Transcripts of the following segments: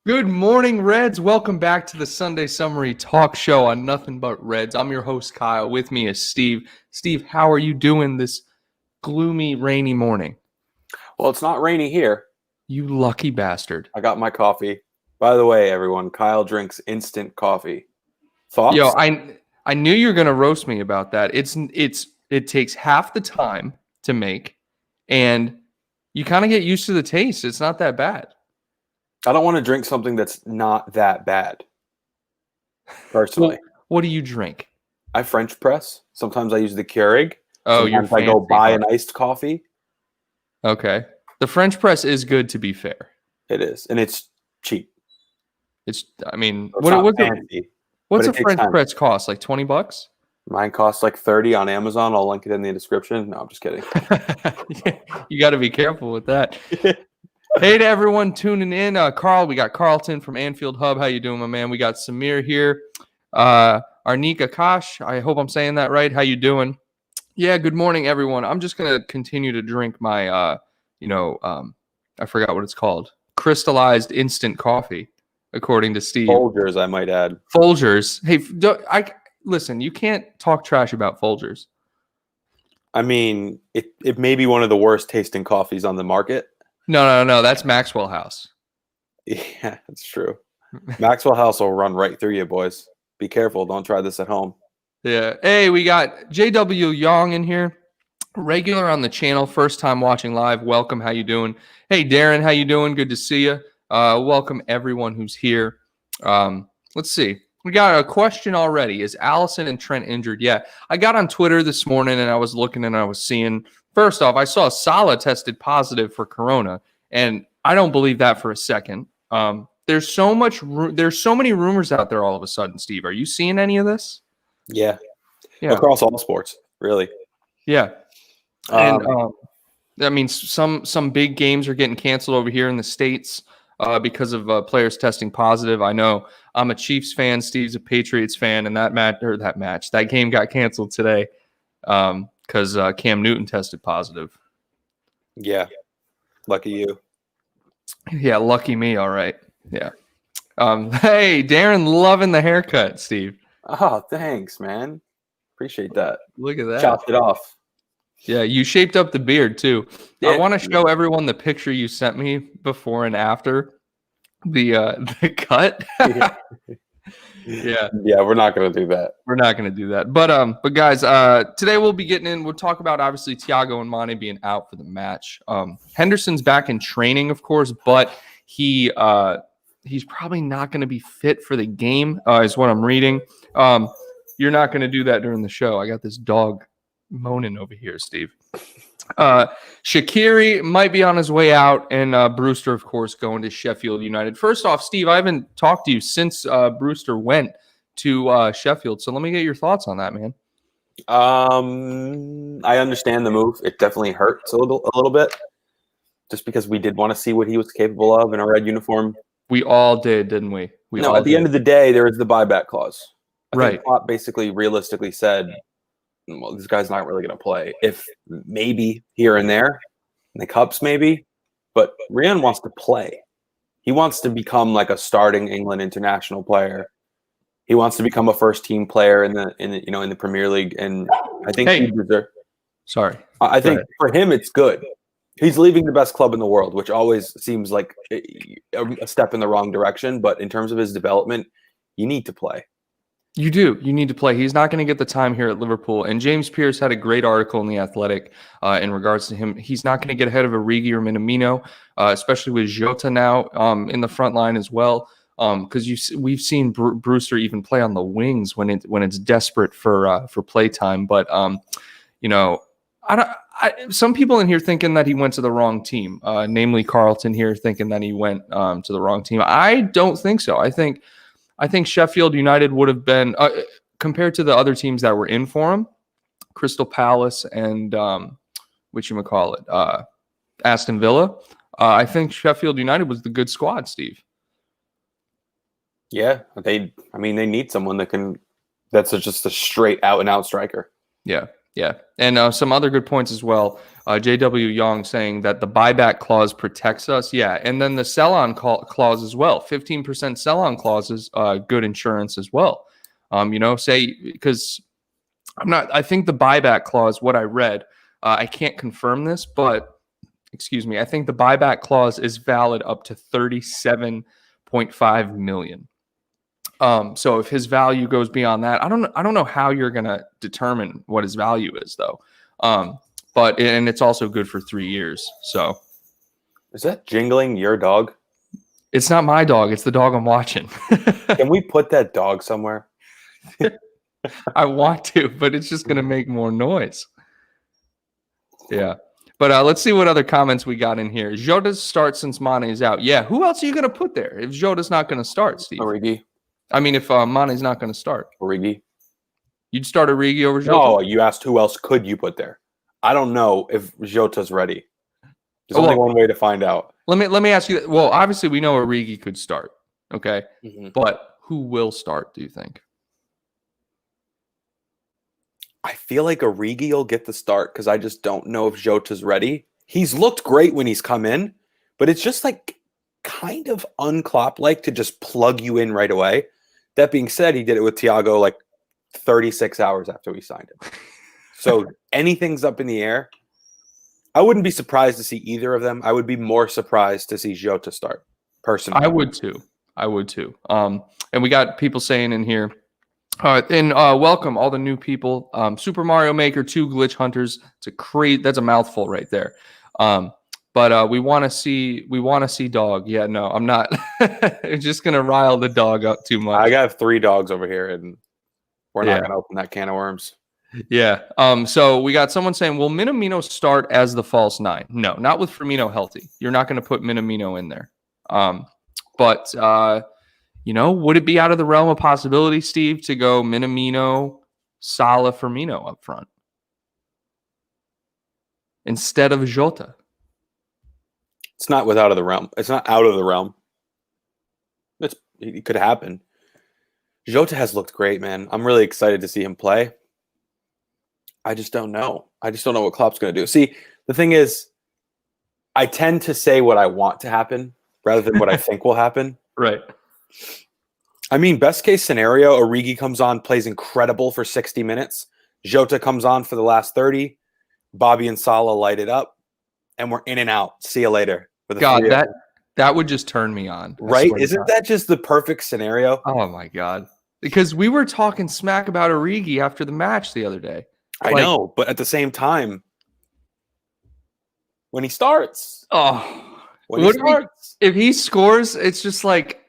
Good morning, Reds. Welcome back to the Sunday Summary Talk Show on Nothing But Reds. I'm your host, Kyle. With me is Steve. Steve, how are you doing this gloomy, rainy morning? Well, it's not rainy here. You lucky bastard. I got my coffee. By the way, everyone, Kyle drinks instant coffee. Thoughts? Yo, I knew you were gonna roast me about that. It takes half the time to make, and you kind of get used to the taste. It's not that bad. I don't want to drink something that's not that bad. Personally, What do you drink? I French press. Sometimes I use the Keurig. Oh, Sometimes you're I go fancy, buy huh? an iced coffee. Okay. The French press is good, to be fair. It is, and it's cheap. It's fancy. but What's a it takes French time. press cost? Like $20? Mine costs like $30 on Amazon. I'll link it in the description. No, I'm just kidding. You got to be careful with that. Hey to everyone tuning in. Carl, we got Carlton from Anfield Hub. How you doing, my man? We got Samir here. Arnik Akash. I hope I'm saying that right. How you doing? Yeah, good morning, everyone. I'm just going to continue to drink my, I forgot what it's called. Crystallized instant coffee, according to Steve. Folgers, I might add. Folgers. Hey, listen, you can't talk trash about Folgers. I mean, it may be one of the worst tasting coffees on the market. No. That's Maxwell House. Yeah, that's true. Maxwell House will run right through you, boys. Be careful. Don't try this at home. Yeah. Hey, we got JW Young in here. Regular on the channel. First time watching live. Welcome. How you doing? Hey, Darren. How you doing? Good to see you. Welcome everyone who's here. Let's see. We got a question already. Is Alisson and Trent injured? Yeah. I got on Twitter this morning and I was looking and I was seeing. First off, I saw Salah tested positive for Corona, and I don't believe that for a second. There's so many rumors out there all of a sudden, Steve. Are you seeing any of this? Yeah. Across all sports, really. Yeah. And that means some big games are getting canceled over here in the States because of players testing positive. I know I'm a Chiefs fan. Steve's a Patriots fan, and that game got canceled today. Because Cam Newton tested positive. Yeah. Lucky you. Yeah, lucky me. All right. Yeah. Hey, Darren, loving the haircut, Steve. Oh, thanks, man. Appreciate that. Look at that. Chopped it off. Yeah, you shaped up the beard, too. Yeah. I want to show everyone the picture you sent me before and after the cut. Yeah. Yeah, we're not going to do that. We're not going to do that. But guys, today we'll be getting in. We'll talk about, obviously, Thiago and Mane being out for the match. Henderson's back in training, of course, but he's probably not going to be fit for the game, is what I'm reading. You're not going to do that during the show. I got this dog moaning over here, Steve. Shaqiri might be on his way out, and Brewster, of course, going to Sheffield United. First off, Steve, I haven't talked to you since Brewster went to Sheffield, so let me get your thoughts on that, man. I understand the move. It definitely hurts a little bit, just because we did want to see what he was capable of in a red uniform. We all did, didn't we? At the end of the day, there is the buyback clause. I think Klopp basically realistically said, well, this guy's not really going to play. If maybe here and there, in the Cups maybe, but Rian wants to play. He wants to become like a starting England international player. He wants to become a first team player in the Premier League, and I think I think for him it's good. He's leaving the best club in the world, which always seems like a step in the wrong direction. But in terms of his development, you need to play. You do. You need to play. He's not going to get the time here at Liverpool. And James Pearce had a great article in The Athletic in regards to him. He's not going to get ahead of Origi or Minamino, especially with Jota now in the front line as well. Because we've seen Brewster even play on the wings when it's desperate for playtime. But some people in here thinking that he went to the wrong team, namely Carlton here thinking that he went to the wrong team. I don't think so. I think Sheffield United would have been, compared to the other teams that were in for him, Crystal Palace and Aston Villa. I think Sheffield United was the good squad, Steve. Yeah, they need someone that's just a straight out and out striker. Yeah. Yeah. And some other good points as well. JW Young saying that the buyback clause protects us. Yeah. And then the sell-on clause as well. 15% sell-on clause is good insurance as well. Say, because I think the buyback clause, what I read, I can't confirm this, but excuse me, I think the buyback clause is valid up to 37.5 million. So if his value goes beyond that, I don't know how you're gonna determine what his value is though. But it's also good for 3 years. So is that jingling your dog? It's not my dog. It's the dog I'm watching. Can we put that dog somewhere? I want to, but it's just gonna make more noise. Yeah. But let's see what other comments we got in here. Jota's start since Mane's out. Yeah. Who else are you gonna put there if Jota's not gonna start, Steve? Origi. I mean, if Mane's not going to start. Origi. You'd start Origi over Jota? No, you asked who else could you put there. I don't know if Jota's ready. There's only one way to find out. Let me ask you. Well, obviously we know Origi could start, okay? Mm-hmm. But who will start, do you think? I feel like Origi will get the start because I just don't know if Jota's ready. He's looked great when he's come in, but it's just like kind of un-Klopp-like to just plug you in right away. That being said, he did it with Thiago like 36 hours after we signed him. So anything's up in the air. I wouldn't be surprised to see either of them. I would be more surprised to see Jota start, personally. I would too. And we got people saying in here, welcome all the new people. Super Mario Maker 2 Glitch Hunters. That's a mouthful right there. But we want to see dog. Yeah, no, I'm not. I'm just gonna rile the dog up too much. I got 3 dogs over here, and we're not gonna open that can of worms. Yeah. So we got someone saying, will Minamino start as the false 9? No, not with Firmino healthy. You're not going to put Minamino in there. But would it be out of the realm of possibility, Steve, to go Minamino, Salah, Firmino up front instead of Jota? It's not out of the realm. It's not out of the realm. It could happen. Jota has looked great, man. I'm really excited to see him play. I just don't know. I just don't know what Klopp's going to do. See, the thing is, I tend to say what I want to happen rather than what I think will happen. Right. I mean, best case scenario, Origi comes on, plays incredible for 60 minutes. Jota comes on for the last 30. Bobby and Salah light it up. And we're in and out. See you later. God, that would just turn me on. Right? Isn't that just the perfect scenario? Oh, my God. Because we were talking smack about Origi after the match the other day. I know, but at the same time, when he starts. If he scores, it's just like,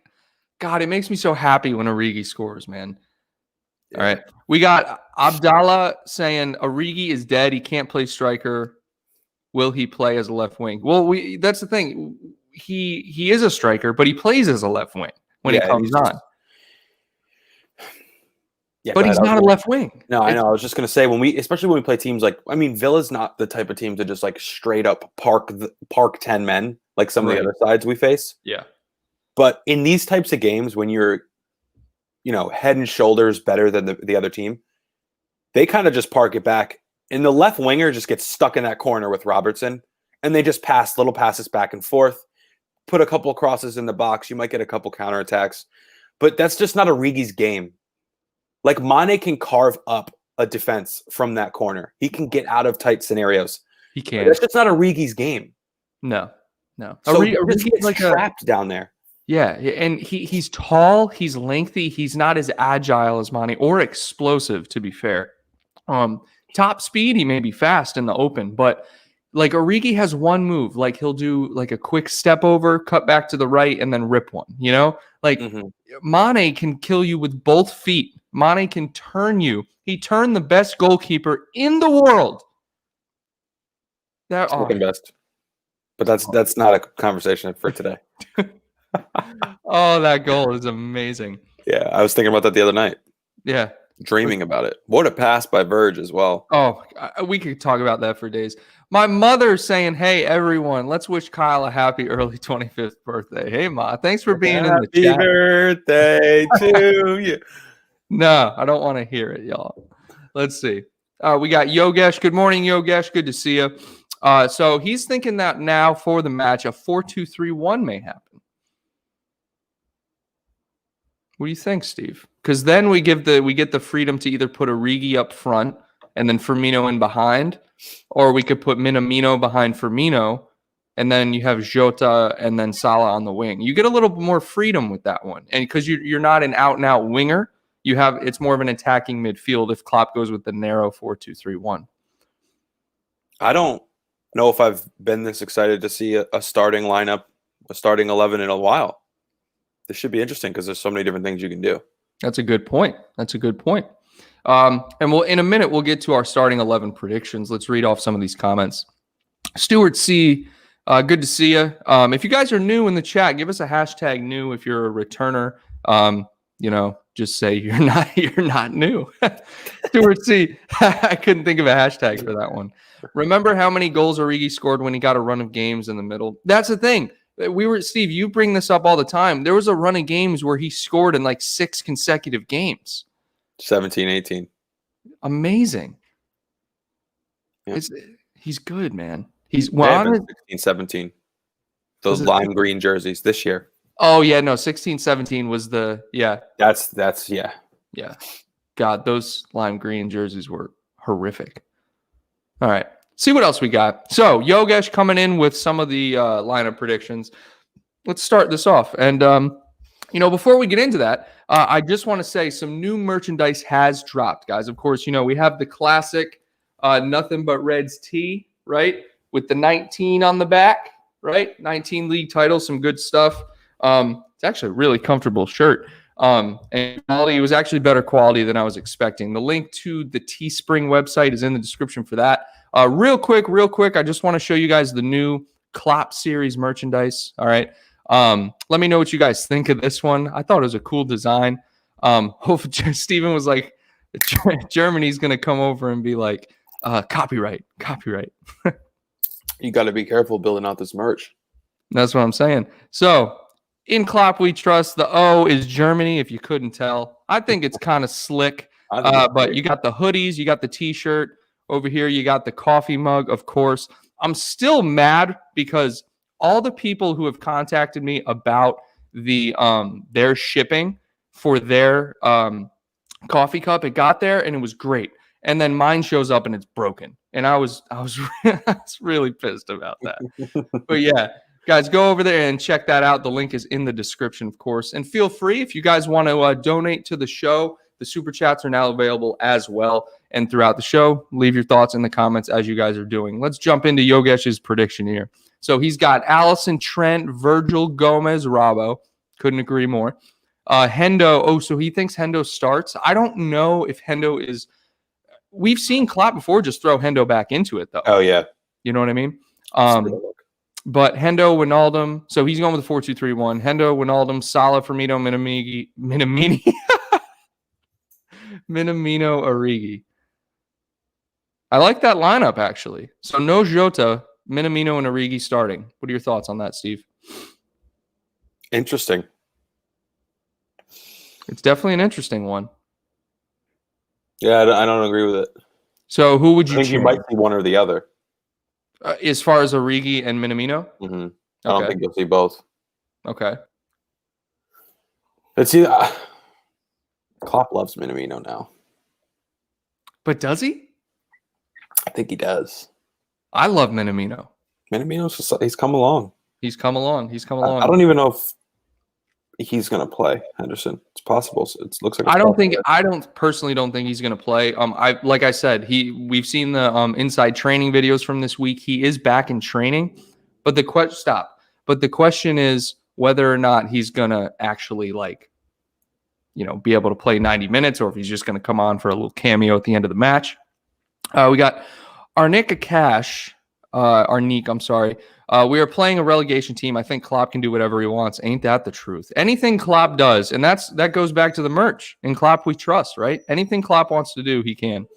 God, it makes me so happy when Origi scores, man. Yeah. All right. We got Abdallah saying Origi is dead. He can't play striker. Will he play as a left wing? Well, that's the thing. He is a striker, but he plays as a left wing when he comes on. Yeah, but he's not a left wing. No, I know. I was just going to say, especially when we play teams like, Villa's not the type of team to just like straight up park 10 men like some of the other sides we face. Yeah. But in these types of games, when you're, head and shoulders better than the other team, they kind of just park it back. And the left winger just gets stuck in that corner with Robertson, and they just pass little passes back and forth, put a couple of crosses in the box. You might get a couple counterattacks, but that's just not Origi's game. Like Mane can carve up a defense from that corner. He can get out of tight scenarios. He can. But that's just not Origi's game. No. So Origi gets like trapped down there. Yeah, and he's tall, he's lengthy, he's not as agile as Mane or explosive, to be fair. Top speed, he may be fast in the open, but like Origi has one move, like he'll do like a quick step over, cut back to the right, and then rip one. Like Mane can kill you with both feet. Mane can turn you. He turned the best goalkeeper in the world. Second best, but that's not a conversation for today. Oh, that goal is amazing. Yeah, I was thinking about that the other night. Yeah. Dreaming about it. What a pass by Verge as well. Oh, we could talk about that for days. My mother's saying, hey, everyone, let's wish Kyle a happy early 25th birthday. Hey, Ma, thanks for being in the chat. Happy birthday to you. No, I don't want to hear it, y'all. Let's see. We got Yogesh. Good morning, Yogesh. Good to see you. So he's thinking that now for the match, a 4-2-3-1 may happen. What do you think, Steve? Because then we get the freedom to either put Origi up front and then Firmino in behind, or we could put Minamino behind Firmino, and then you have Jota and then Salah on the wing. You get a little more freedom with that one, and because you're not an out-and-out winger, it's more of an attacking midfield if Klopp goes with the narrow 4-2-3-1. I don't know if I've been this excited to see a starting lineup, a starting 11 in a while. This should be interesting because there's so many different things you can do. That's a good point. And in a minute, we'll get to our starting 11 predictions. Let's read off some of these comments. Stuart C., good to see you. If you guys are new in the chat, give us a hashtag new. If you're a returner, just say you're not new. Stuart C., I couldn't think of a hashtag for that one. Remember how many goals Origi scored when he got a run of games in the middle? That's the thing. Steve, you bring this up all the time. There was a run of games where he scored in like 6 consecutive games. 17, 18. Amazing. Yeah. He's good, man. 16, 17. Those lime green jerseys this year. Oh, yeah, no, 16, 17 was That's yeah. Yeah. God, those lime green jerseys were horrific. All right. See what else we got. So, Yogesh coming in with some of the lineup predictions. Let's start this off. And, before we get into that, I just want to say some new merchandise has dropped, guys. Of course, we have the classic Nothing But Reds tee, right? With the 19 on the back, right? 19 league titles, some good stuff. It's actually a really comfortable shirt. And quality was actually better quality than I was expecting. The link to the Teespring website is in the description for that. Real quick, I just want to show you guys the new Klopp series merchandise. All right. Let me know what you guys think of this one. I thought it was a cool design. Steven was like, Germany's going to come over and be like, copyright. You got to be careful building out this merch. That's what I'm saying. So, in Klopp we trust. The O is Germany, if you couldn't tell. I think it's kind of slick. But you got the hoodies, you got the T-shirt. Over here, you got the coffee mug, of course. I'm still mad because all the people who have contacted me about their shipping for their coffee cup, it got there and it was great. And then mine shows up and it's broken. And I was really pissed about that. But yeah, guys, go over there and check that out. The link is in the description, of course. And feel free, if you guys want to donate to the show, the super chats are now available as well. And throughout the show, leave your thoughts in the comments as you guys are doing. Let's jump into Yogesh's prediction here. So he's got Alisson, Trent, Virgil, Gomez, Robbo. Couldn't agree more. Hendo. Oh, so he thinks Hendo starts. I don't know if Hendo is. We've seen Klopp before just throw Hendo back into it, though. Oh, yeah. You know what I mean? But Hendo, Wijnaldum. So he's going with the 4-2-3-1. Hendo, Wijnaldum, Salah, Firmino, Minamino, Origi. I like that lineup, actually. So no Jota, Minamino, and Origi starting. What are your thoughts on that, Steve? Interesting. It's definitely an interesting one. Yeah, I don't agree with it. So who would you choose? You might see one or the other. As far as Origi and Minamino? Mm-hmm. I don't think you'll see both. Okay. Let's see. Klopp loves Minamino now. But does he? I think he does. I love Minamino. He's come along. He's come along. I don't even know if he's going to play Henderson. It's possible. It looks like. I personally don't think he's going to play. Like I said, we've seen the inside training videos from this week. He is back in training, but the question is whether or not he's going to actually be able to play 90 minutes, or if he's just going to come on for a little cameo at the end of the match. We got Arnick, I'm sorry. We are playing a relegation team. I think Klopp can do whatever he wants. Ain't that the truth? Anything Klopp does, and that goes back to the merch. In Klopp we trust, right? Anything Klopp wants to do, he can.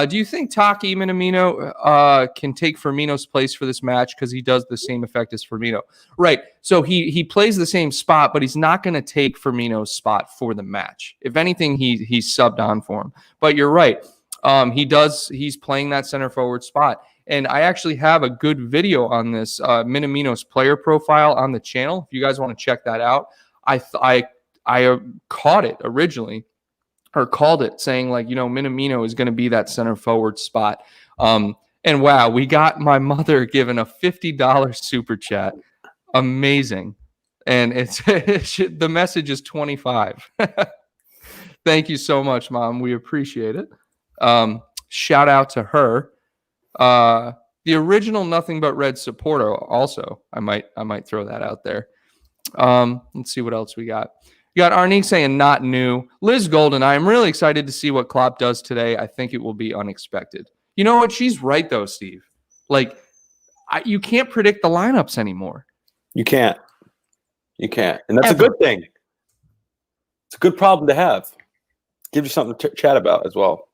Do you think Taki Minamino can take Firmino's place for this match because he does the same effect as Firmino? Right. So he plays the same spot, but he's not going to take Firmino's spot for the match. If anything, he's subbed on for him. But you're right. He's playing that center forward spot. And I actually have a good video on this Minamino's player profile on the channel. If you guys want to check that out, I caught it originally, or called it, saying like, Minamino is going to be that center forward spot. And wow, we got my mother given a $50 super chat. Amazing. And the message is 25. Thank you so much, Mom. We appreciate it. Shout out to her. The original Nothing But Red supporter also. I might throw that out there. Let's see what else we got. We got Arnique saying not new. Liz Golden, I am really excited to see what Klopp does today. I think it will be unexpected. You know what? She's right, though, Steve. Like, you can't predict the lineups anymore. You can't. And that's a good thing. It's a good problem to have. Gives you something to chat about as well.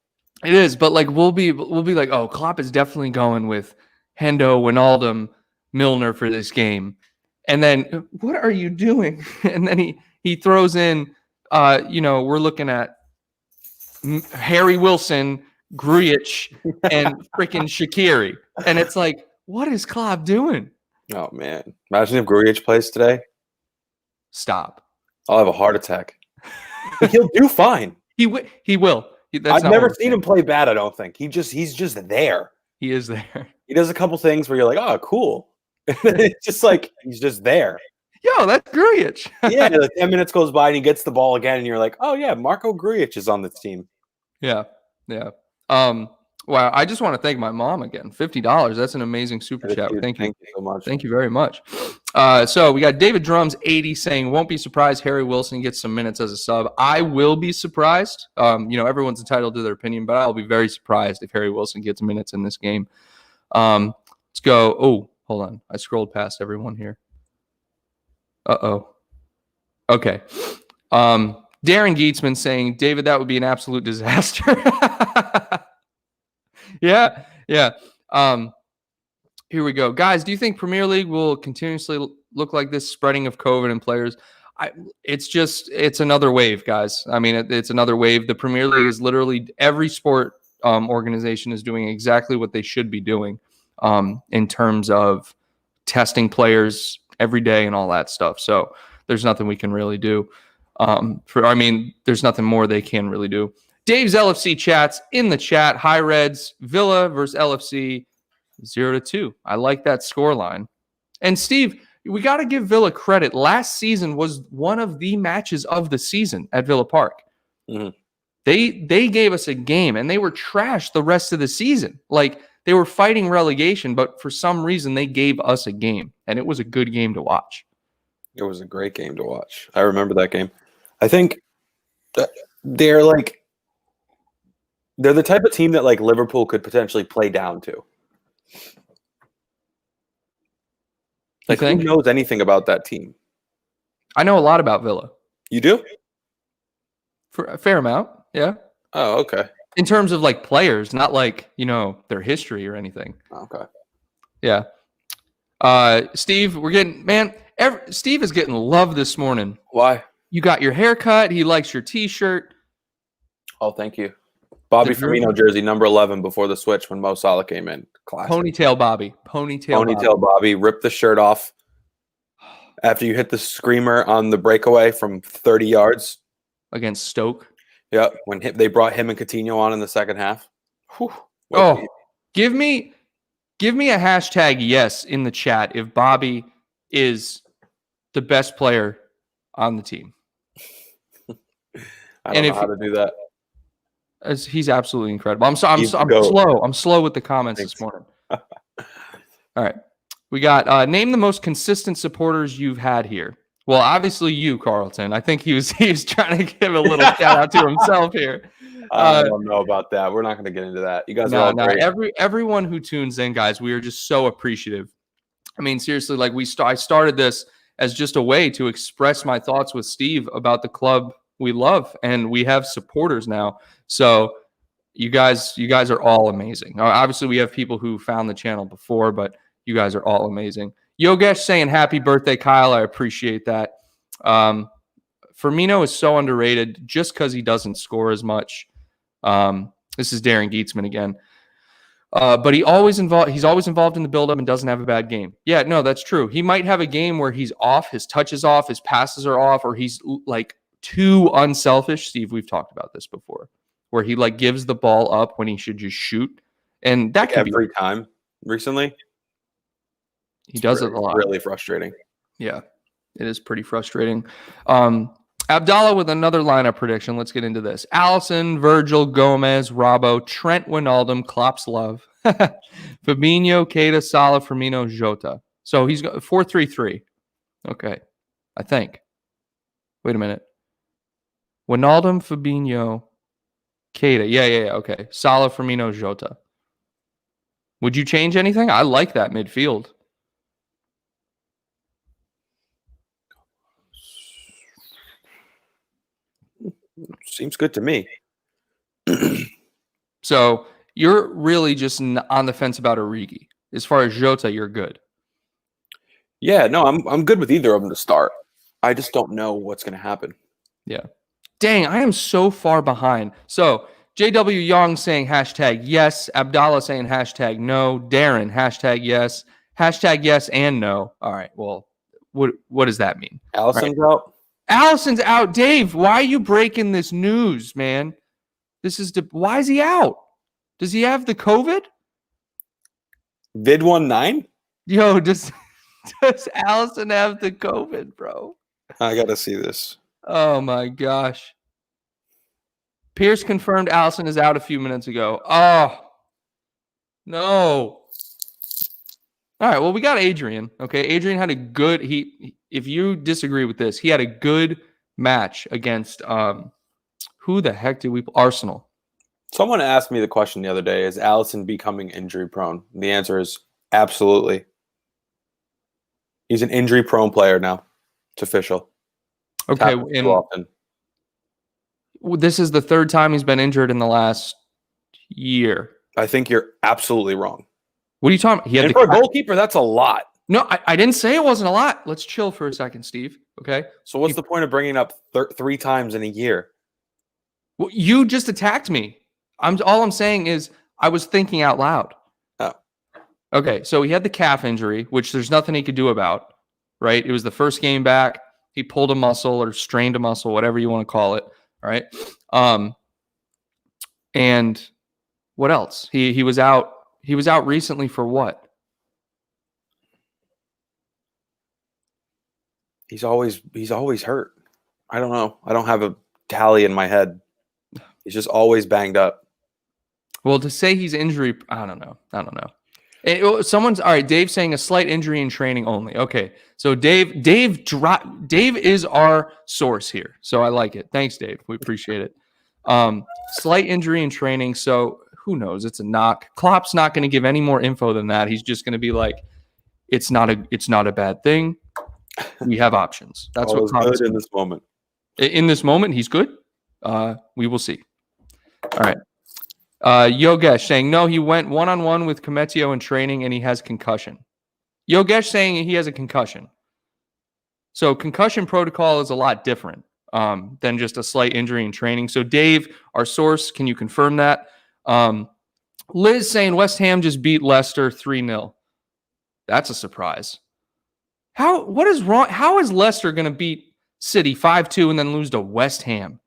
It is, but like we'll be like, oh, Klopp is definitely going with Hendo, Wijnaldum, Milner for this game. And then, what are you doing? And then he throws in, we're looking at Harry Wilson, Grujic, and freaking Shaqiri. And it's like, what is Klopp doing? Oh, man. Imagine if Grujic plays today. Stop. I'll have a heart attack. But he'll do fine. He will. I've never seen him play bad, I don't think. He's just there. He is there. He does a couple things where you're like, oh, cool. It's just like he's just there. Yo, that's Grujic. Yeah, like 10 minutes goes by and he gets the ball again, and you're like, oh, yeah, Marco Grujic is on the team. Yeah. Wow, I just want to thank my mom again. $50. That's an amazing super chat. Thank you so much. Thank you very much. So we got David Drums 80 saying, won't be surprised Harry Wilson gets some minutes as a sub. I will be surprised. Everyone's entitled to their opinion, but I'll be very surprised if Harry Wilson gets minutes in this game. Let's go. Oh, hold on. I scrolled past everyone here. Uh-oh. Okay. Darren Geetsman saying, David, that would be an absolute disaster. Yeah. Here we go. Guys, do you think Premier League will continuously look like this spreading of COVID and players? It's another wave, guys. I mean, it's another wave. The Premier League is literally every sport organization is doing exactly what they should be doing in terms of testing players every day and all that stuff. So there's nothing we can really do. There's nothing more they can really do. Dave's LFC chats in the chat. Hi Reds, Villa versus LFC 0-2. I like that score line. And Steve, we got to give Villa credit. Last season was one of the matches of the season at Villa Park. Mm-hmm. They gave us a game, and they were trashed the rest of the season. Like, they were fighting relegation, but for some reason they gave us a game, and it was a good game to watch. It was a great game to watch. I remember that game. I think they're the type of team that like Liverpool could potentially play down to. Like, who knows anything about that team? I know a lot about Villa. You do? For a fair amount, yeah. Oh, okay. In terms of like players, not like, their history or anything. Okay. Yeah. Steve, Steve is getting love this morning. Why? You got your haircut. He likes your t-shirt. Oh, thank you. Bobby Firmino jersey, number 11, before the switch when Mo Salah came in. Classic. Ponytail Bobby. Rip the shirt off after you hit the screamer on the breakaway from 30 yards. Against Stoke. Yeah, when they brought him and Coutinho on in the second half. Whew, give me a hashtag yes in the chat if Bobby is the best player on the team. I don't know how to do that. He's absolutely incredible. I'm slow. I'm slow with the comments this morning. All right. We got name the most consistent supporters you've had here. Well, obviously you, Carlton. I think he was trying to give a little shout out to himself here. I don't know about that. We're not going to get into that. You guys are all great. Everyone who tunes in, guys, we are just so appreciative. I mean, seriously, like I started this as just a way to express my thoughts with Steve about the club we love, and we have supporters now. So you guys are all amazing. Obviously, we have people who found the channel before, but you guys are all amazing. Yogesh saying happy birthday, Kyle. I appreciate that. Firmino is so underrated just because he doesn't score as much. This is Darren Gietzman again. But he's always involved in the build-up and doesn't have a bad game. Yeah, no, that's true. He might have a game where he's off, his touch is off, his passes are off, or he's like too unselfish. Steve, we've talked about this before, where he like gives the ball up when he should just shoot. And that can every time recently. He does it a lot. Really frustrating. Yeah, it is pretty frustrating. Abdallah with another lineup prediction. Let's get into this. Alisson, Virgil, Gomez, Robbo, Trent Wijnaldum, Klopp's love, Fabinho, Keita, Salah, Firmino, Jota. So he's got 4-3-3. Okay, I think. Wait a minute. Wijnaldum, Fabinho, Keita. Yeah. Okay. Salah, Firmino, Jota. Would you change anything? I like that midfield. Seems good to me. So you're really just on the fence about Origi. As far as Jota, you're good. Yeah, no, I'm good with either of them to start. I just don't know what's going to happen. Yeah. Dang, I am so far behind. So JW Young saying hashtag yes. Abdallah saying hashtag no. Darren, hashtag yes. Hashtag yes and no. All right, well, what does that mean? Alisson's out? Alisson's out. Dave, why are you breaking this news, man? Why is he out? Does he have the COVID? Vid19? Yo, does Alisson have the COVID, bro? I got to see this. Oh, my gosh. Pierce confirmed Alisson is out a few minutes ago. Oh, no. All right, well, we got Adrian. Okay, Adrian had a good. If you disagree with this, he had a good match against who the heck did we? Arsenal. Someone asked me the question the other day: is Alisson becoming injury prone? And the answer is absolutely. He's an injury prone player now. It's official. Okay, and this is the third time he's been injured in the last year. I think you're absolutely wrong. What are you talking about? And for a goalkeeper, that's a lot. No, I didn't say it wasn't a lot. Let's chill for a second, Steve. Okay. So what's the point of bringing it up 3 times in a year? Well, you just attacked me. All I'm saying is I was thinking out loud. Oh. Okay, so he had the calf injury, which there's nothing he could do about, right? It was the first game back. He pulled a muscle or strained a muscle, whatever you want to call it. All right. And what else? He was out. He was out recently for what? He's always hurt. I don't know. I don't have a tally in my head. He's just always banged up. Well, to say he's injury, I don't know. Someone's all right. Dave's saying a slight injury in training only. Okay, so Dave is our source here, so I like it. Thanks, Dave. We appreciate it. Slight injury in training, so who knows? It's a knock. Klopp's not going to give any more info than that. He's just going to be like, it's not a bad thing. We have options. That's what Klopp's good in this moment. In this moment, he's good. We will see. All right. Yogesh saying, no, he went one-on-one with Kometio in training and he has concussion. Yogesh saying he has a concussion. So concussion protocol is a lot different than just a slight injury in training. So Dave, our source, can you confirm that? Liz saying West Ham just beat Leicester 3-0. That's a surprise. What is wrong? How is Leicester going to beat City 5-2 and then lose to West Ham?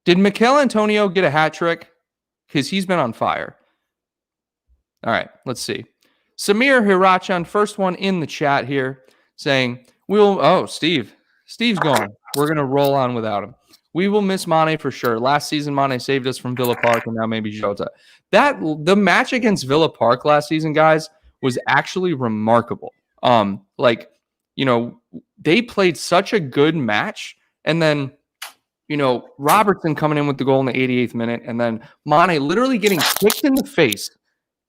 Did Mikel Antonio get a hat trick? Because he's been on fire. All right, let's see. Samir Hirachan, first one in the chat here, saying, Steve's gone. We're going to roll on without him. We will miss Mane for sure. Last season, Mane saved us from Villa Park, and now maybe Jota. The match against Villa Park last season, guys, was actually remarkable. They played such a good match, and then Robertson coming in with the goal in the 88th minute, and then Mane literally getting kicked in the face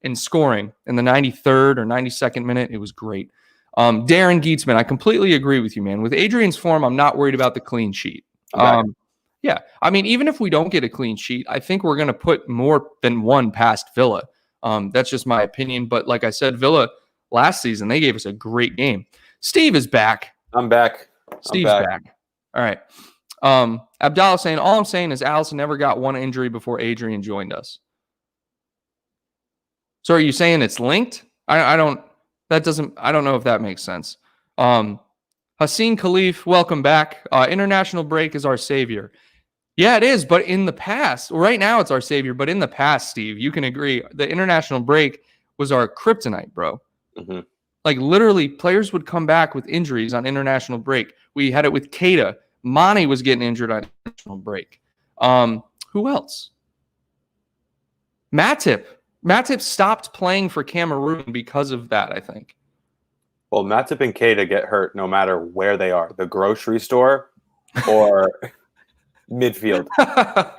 and scoring in the 93rd or 92nd minute. It was great. Darren Gietzman, I completely agree with you, man. With Adrian's form, I'm not worried about the clean sheet. Okay. Yeah, I mean, even if we don't get a clean sheet, I think we're going to put more than one past Villa. That's just my opinion. But like I said, Villa last season, they gave us a great game. Steve is back. I'm back. Steve's back. All right. Abdallah saying, all I'm saying is Alisson never got one injury before Adrian joined us. So are you saying it's linked? I don't know if that makes sense. Haseen Khalif, welcome back. International break is our savior. Yeah, it is. But in the past, right now it's our savior. But in the past, Steve, you can agree, the international break was our kryptonite, bro. Mm-hmm. Like literally, players would come back with injuries on international break. We had it with Keita. Mane was getting injured on international break. Who else? Matip. Matip stopped playing for Cameroon because of that, I think. Well, Matip and Keita get hurt no matter where they are. The grocery store or midfield.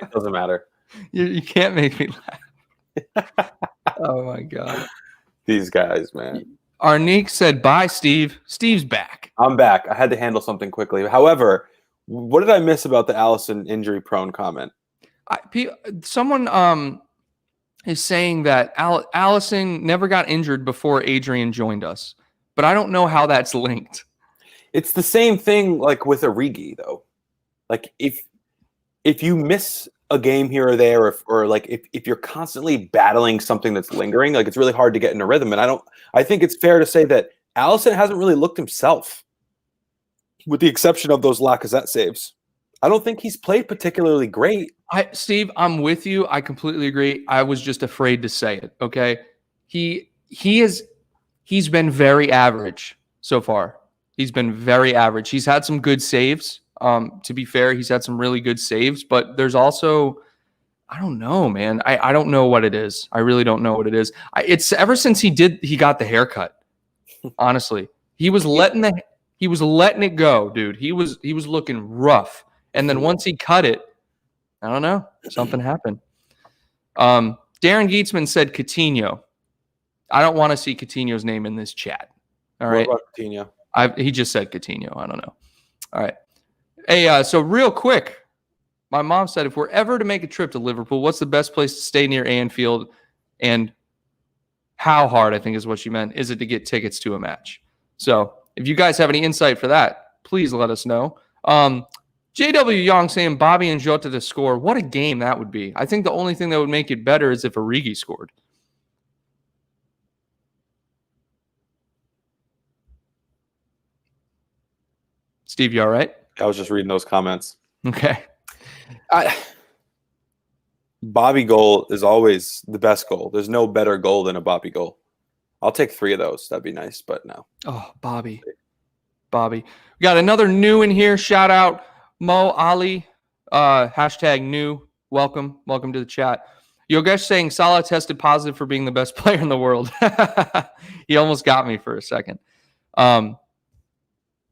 It doesn't matter. You can't make me laugh. Oh, my God. These guys, man. Arnique said, bye, Steve. Steve's back. I'm back. I had to handle something quickly. However, what did I miss about the Alisson injury-prone comment? Someone is saying that Alisson never got injured before Adrian joined us. But I don't know how that's linked. It's the same thing like with Origi, though. Like if you miss a game here or there, or like if you're constantly battling something that's lingering, like it's really hard to get in a rhythm. And I think it's fair to say that Alisson hasn't really looked himself, with the exception of those Lacazette saves. I don't think he's played particularly great. Steve, I'm with you. I completely agree. I was just afraid to say it. Okay, he's been very average so far. He's been very average. He's had some good saves. To be fair, he's had some really good saves, but there's also, I don't know, man. I don't know what it is. I really don't know what it is. It's ever since he got the haircut. Honestly, he was letting it go, dude. He was looking rough, and then once he cut it, I don't know, something happened. Darren Geetsman said Coutinho. I don't want to see Coutinho's name in this chat. All right, what about Coutinho? He just said Coutinho. I don't know. All right. Hey, so real quick, my mom said if we're ever to make a trip to Liverpool, what's the best place to stay near Anfield, and how hard, I think is what she meant, is it to get tickets to a match? So if you guys have any insight for that, please let us know. JW Young saying Bobby and Jota to score. What a game that would be. I think the only thing that would make it better is if Origi scored. Steve, you all right? I was just reading those comments. Okay. Bobby goal is always the best goal. There's no better goal than a Bobby goal. I'll take 3 of those. That'd be nice, but no. Oh, Bobby. We got another new in here. Shout out Mo Ali. Hashtag new. Welcome to the chat. Yogesh saying Salah tested positive for being the best player in the world. He almost got me for a second.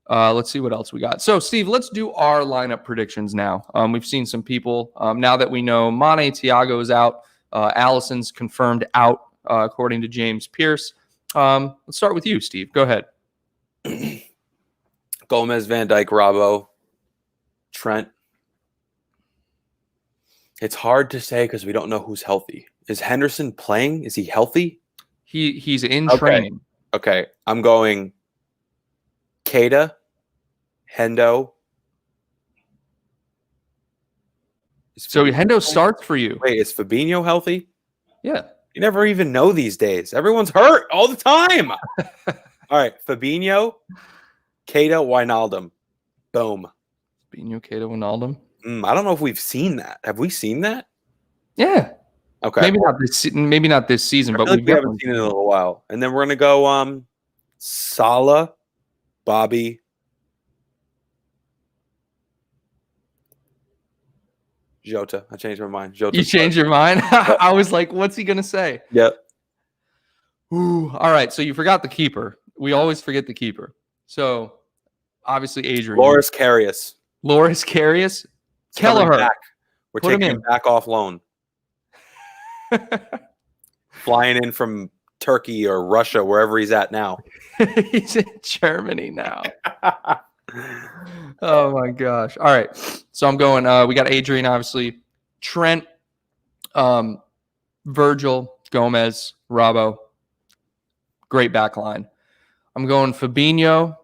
Let's see what else we got. So, Steve, let's do our lineup predictions now. We've seen some people. Now that we know Mane, Thiago is out. Alisson's confirmed out, according to James Pierce. Let's start with you, Steve. Go ahead. Gomez, Van Dijk, Robbo, Trent. It's hard to say because we don't know who's healthy. Is Henderson playing? Is he healthy? He's in training. Okay, I'm going Keita, Hendo. So Hendo starts for you. Wait, is Fabinho healthy? Yeah. You never even know these days. Everyone's hurt all the time. All right, Fabinho, Keita, Wijnaldum. Boom. Fabinho, Keita, Wijnaldum. I don't know if we've seen that. Have we seen that? Yeah. Okay. Maybe not this season, but we haven't seen it in a little while. And then we're gonna go Salah, Bobby, Jota. I changed my mind. Jota. You changed your mind? Yep. I was like, what's he gonna say? Yep. Ooh. All right. So you forgot the keeper. We always forget the keeper. So obviously Adrian. Loris Karius. Kelleher. We're taking him back off loan. Flying in from Turkey or Russia, wherever he's at now. He's in Germany now. Oh my gosh. All right. So I'm going, we got Adrian, obviously. Trent, Virgil, Gomez, Robbo. Great back line. I'm going Fabinho,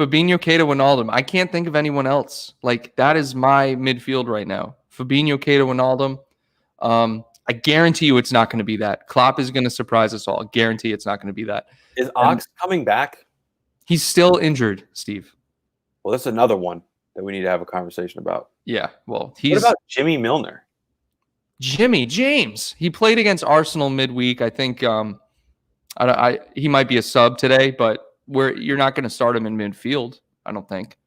Fabinho, Keita, Wijnaldum. I can't think of anyone else. Like, that is my midfield right now. Fabinho, Keita, Wijnaldum. I guarantee you it's not going to be that. Klopp is going to surprise us all. Guarantee it's not going to be that. Is Ox coming back? He's still injured, Steve. Well, that's another one that we need to have a conversation about. Yeah, well, What about Jimmy Milner? James. He played against Arsenal midweek. I think he might be a sub today, but you're not going to start him in midfield, I don't think.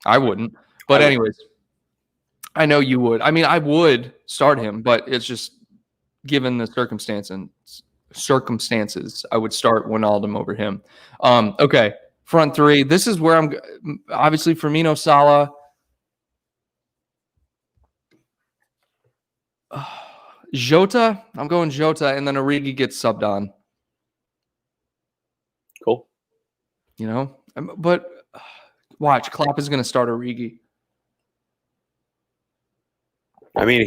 I wouldn't. But anyways, I know you would. I mean, I would start him, but it's just given the circumstances, I would start Wijnaldum over him. Okay, front three. This is where I'm obviously Firmino, Salah. Jota. I'm going Jota, and then Origi gets subbed on. Cool. You know, but watch, Klopp is going to start Origi. I mean,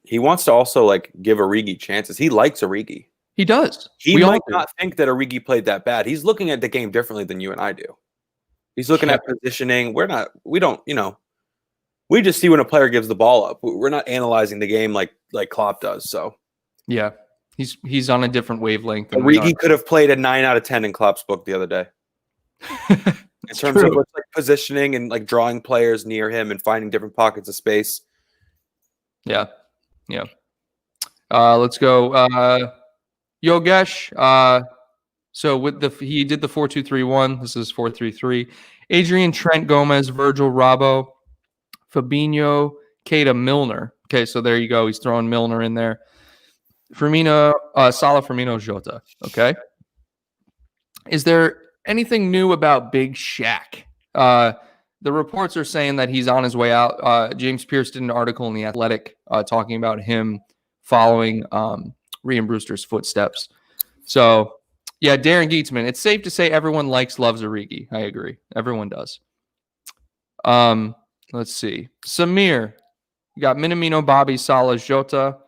he wants to also like give Origi chances. He likes Origi. He does. He might not think that Origi played that bad. He's looking at the game differently than you and I do. He's looking at positioning. We just see when a player gives the ball up. We're not analyzing the game like Klopp does. So yeah, he's on a different wavelength. Origi could have played a 9 out of 10 in Klopp's book the other day. In terms of like positioning and like drawing players near him and finding different pockets of space. Yeah. Let's go. Yogesh. So he did the 4-2-3-1. This is 4-3-3. Adrian, Trent, Gomez, Virgil, Robbo, Fabinho, Keita, Milner. Okay, so there you go. He's throwing Milner in there. Firmino, Salah, Firmino, Jota. Okay. Is there anything new about Big Shaq? The reports are saying that he's on his way out. James Pierce did an article in The Athletic talking about him following Ryan Brewster's footsteps. So, yeah, Darren Geetsman, it's safe to say everyone loves Origi. I agree. Everyone does. Let's see. Samir, you got Minamino, Bobby, Salah, Jota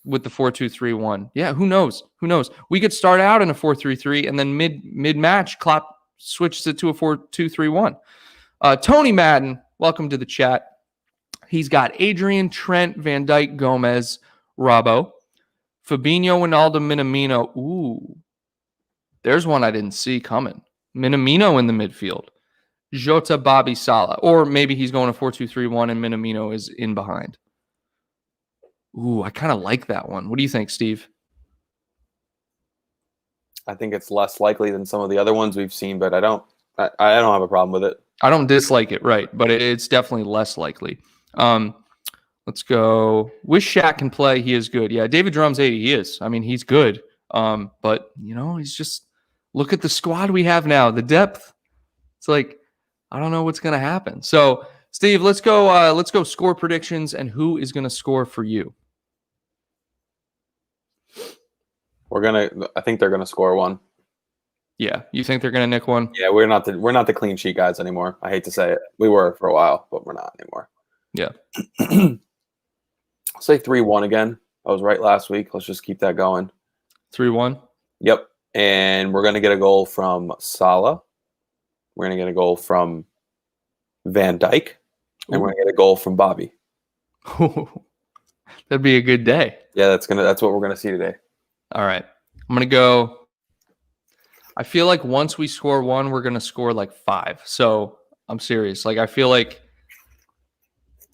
with the 4-2-3-1. Yeah, who knows? We could start out in a 4-3-3 and then mid-match, Klopp switches it to a 4-2-3-1. Tony Madden, welcome to the chat. He's got Adrian, Trent, Van Dijk, Gomez, Robbo, Fabinho, Wijnaldum, Minamino. Ooh, there's one I didn't see coming. Minamino in the midfield. Jota, Bobby, Salah. Or maybe he's going a 4-2-3-1 and Minamino is in behind. Ooh, I kind of like that one. What do you think, Steve? I think it's less likely than some of the other ones we've seen, but I don't have a problem with it. I don't dislike it, right? But it's definitely less likely. Let's go. Wish Shaq can play. He is good. Yeah, David Drum's 80. He is. I mean, he's good. But he's just look at the squad we have now. The depth. It's like I don't know what's gonna happen. So, Steve, let's go. Let's go score predictions and who is gonna score for you. I think they're gonna score one. Yeah, you think they're gonna nick one? Yeah, we're not the clean sheet guys anymore. I hate to say it. We were for a while, but we're not anymore. Yeah. I'll say 3-1 again. I was right last week. Let's just keep that going. 3-1. Yep. And we're gonna get a goal from Salah. We're gonna get a goal from Van Dijk, and we're gonna get a goal from Bobby. That'd be a good day. Yeah, that's what we're gonna see today. All right. I'm gonna go. I feel like once we score one, we're gonna score like 5. So I'm serious. Like I feel like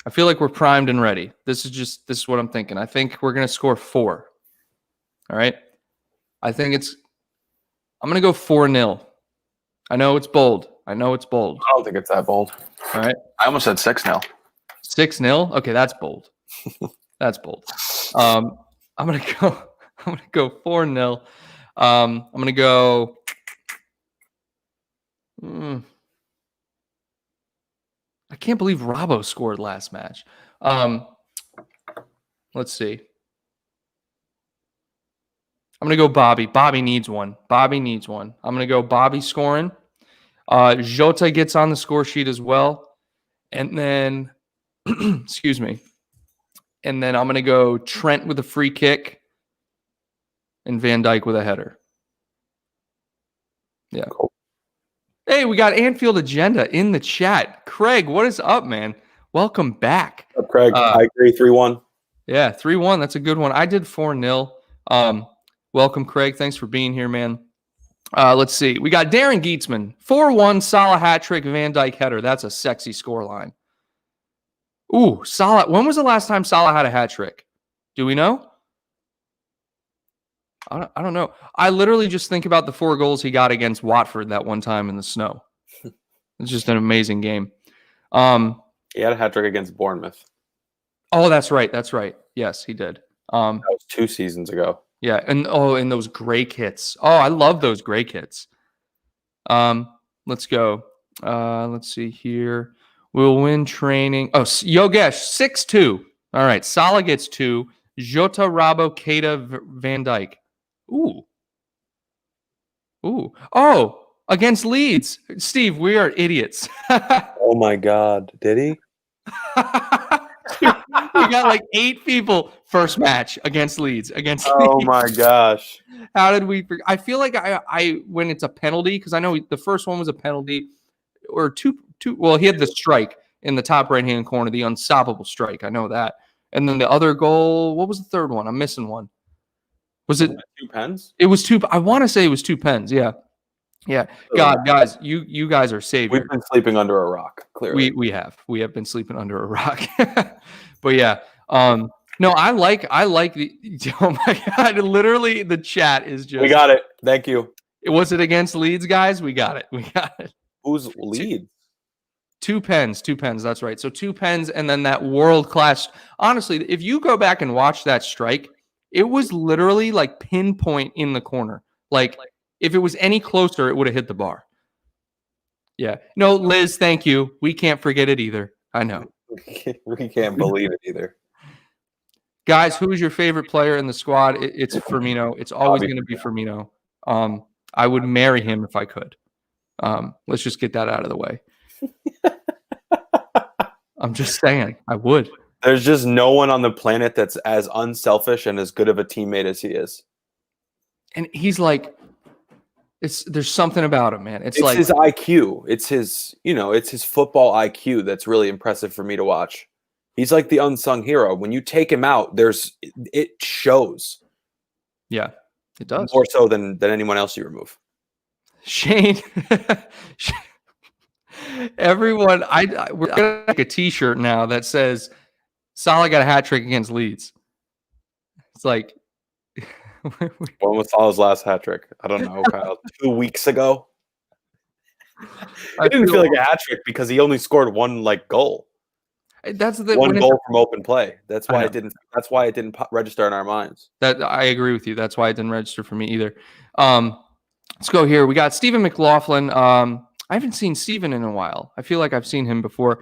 we're primed and ready. This is what I'm thinking. I think we're gonna score 4. All right. I'm gonna go 4-0. I know it's bold. I don't think it's that bold. All right. I almost said 6-0. 6-0? Okay, that's bold. That's bold. I'm gonna go 4-0. I'm gonna go. I can't believe Robbo scored last match. Let's see. I'm gonna go Bobby. Bobby needs one. I'm gonna go Bobby scoring. Jota gets on the score sheet as well, and then excuse me. And then I'm gonna go Trent with a free kick, and Van Dijk with a header. Yeah. Cool. Hey, Hey, we got Anfield Agenda in the chat. Craig, what is up, man? Welcome back. What's up, Craig? I agree, 3-1. Yeah, 3-1. That's a good one. I did 4-0. Welcome, Craig. Thanks for being here, man. Let's see. We got Darren Geetsman. 4-1, Salah hat trick, Van Dijk header. That's a sexy scoreline. Ooh, Salah. When was the last time Salah had a hat trick? Do we know? I don't know. I literally just think about the 4 goals he got against Watford that one time in the snow. It's just an amazing game. He had a hat trick against Bournemouth. Oh, that's right. That's right. Yes, he did. That was 2 seasons ago. Yeah, and those gray kits. Oh, I love those gray kits. Let's go. Let's see here. We'll win training. Oh, Yogesh, 6-2. All right, Salah gets 2. Jota, Rabo, Keita, Van Dijk. Ooh. Oh, against Leeds. Steve, we are idiots. Oh my God. Did he? We got like 8 people first match against Leeds. Oh my gosh. How did we I feel like I when it's a penalty, because I know the first one was a penalty, or two well, he had the strike in the top right-hand corner, the unstoppable strike. I know that. And then the other goal, what was the third one? I'm missing one. Was it 2 pens? It was 2. I want to say it was 2 pens. Yeah. Yeah. God, guys, you guys are saviors. We've been sleeping under a rock, clearly. We have been sleeping under a rock. But yeah. No, I like the oh my God, literally the chat is just. We got it. Thank you. Was it against Leeds, guys? We got it. Who's Leeds? 2 pens. That's right. So 2 pens, and then that world class. Honestly, if you go back and watch that strike, it was literally like pinpoint in the corner. Like if it was any closer, it would have hit the bar. Yeah. No, Liz, thank you. We can't forget it either. I know. We can't believe it either. Guys, who's your favorite player in the squad? It's Firmino. It's always going to be Firmino. I would marry him if I could. Let's just get that out of the way. I'm just saying, I would. There's just no one on the planet that's as unselfish and as good of a teammate as he is. And he's like, there's something about him, man. It's like his IQ. It's his football IQ that's really impressive for me to watch. He's like the unsung hero. When you take him out, it shows. Yeah, it does. More so than anyone else you remove. Shane, everyone, we're gonna make a T-shirt now that says Salah got a hat trick against Leeds. It's like, when was Salah's last hat trick? I don't know, Kyle. 2 weeks ago. It didn't feel like a hat trick because he only scored one goal. That's the one goal from open play. That's why it didn't. That's why it didn't register in our minds. That I agree with you. That's why it didn't register for me either. Let's go here. We got Stephen McLaughlin. I haven't seen Stephen in a while. I feel like I've seen him before.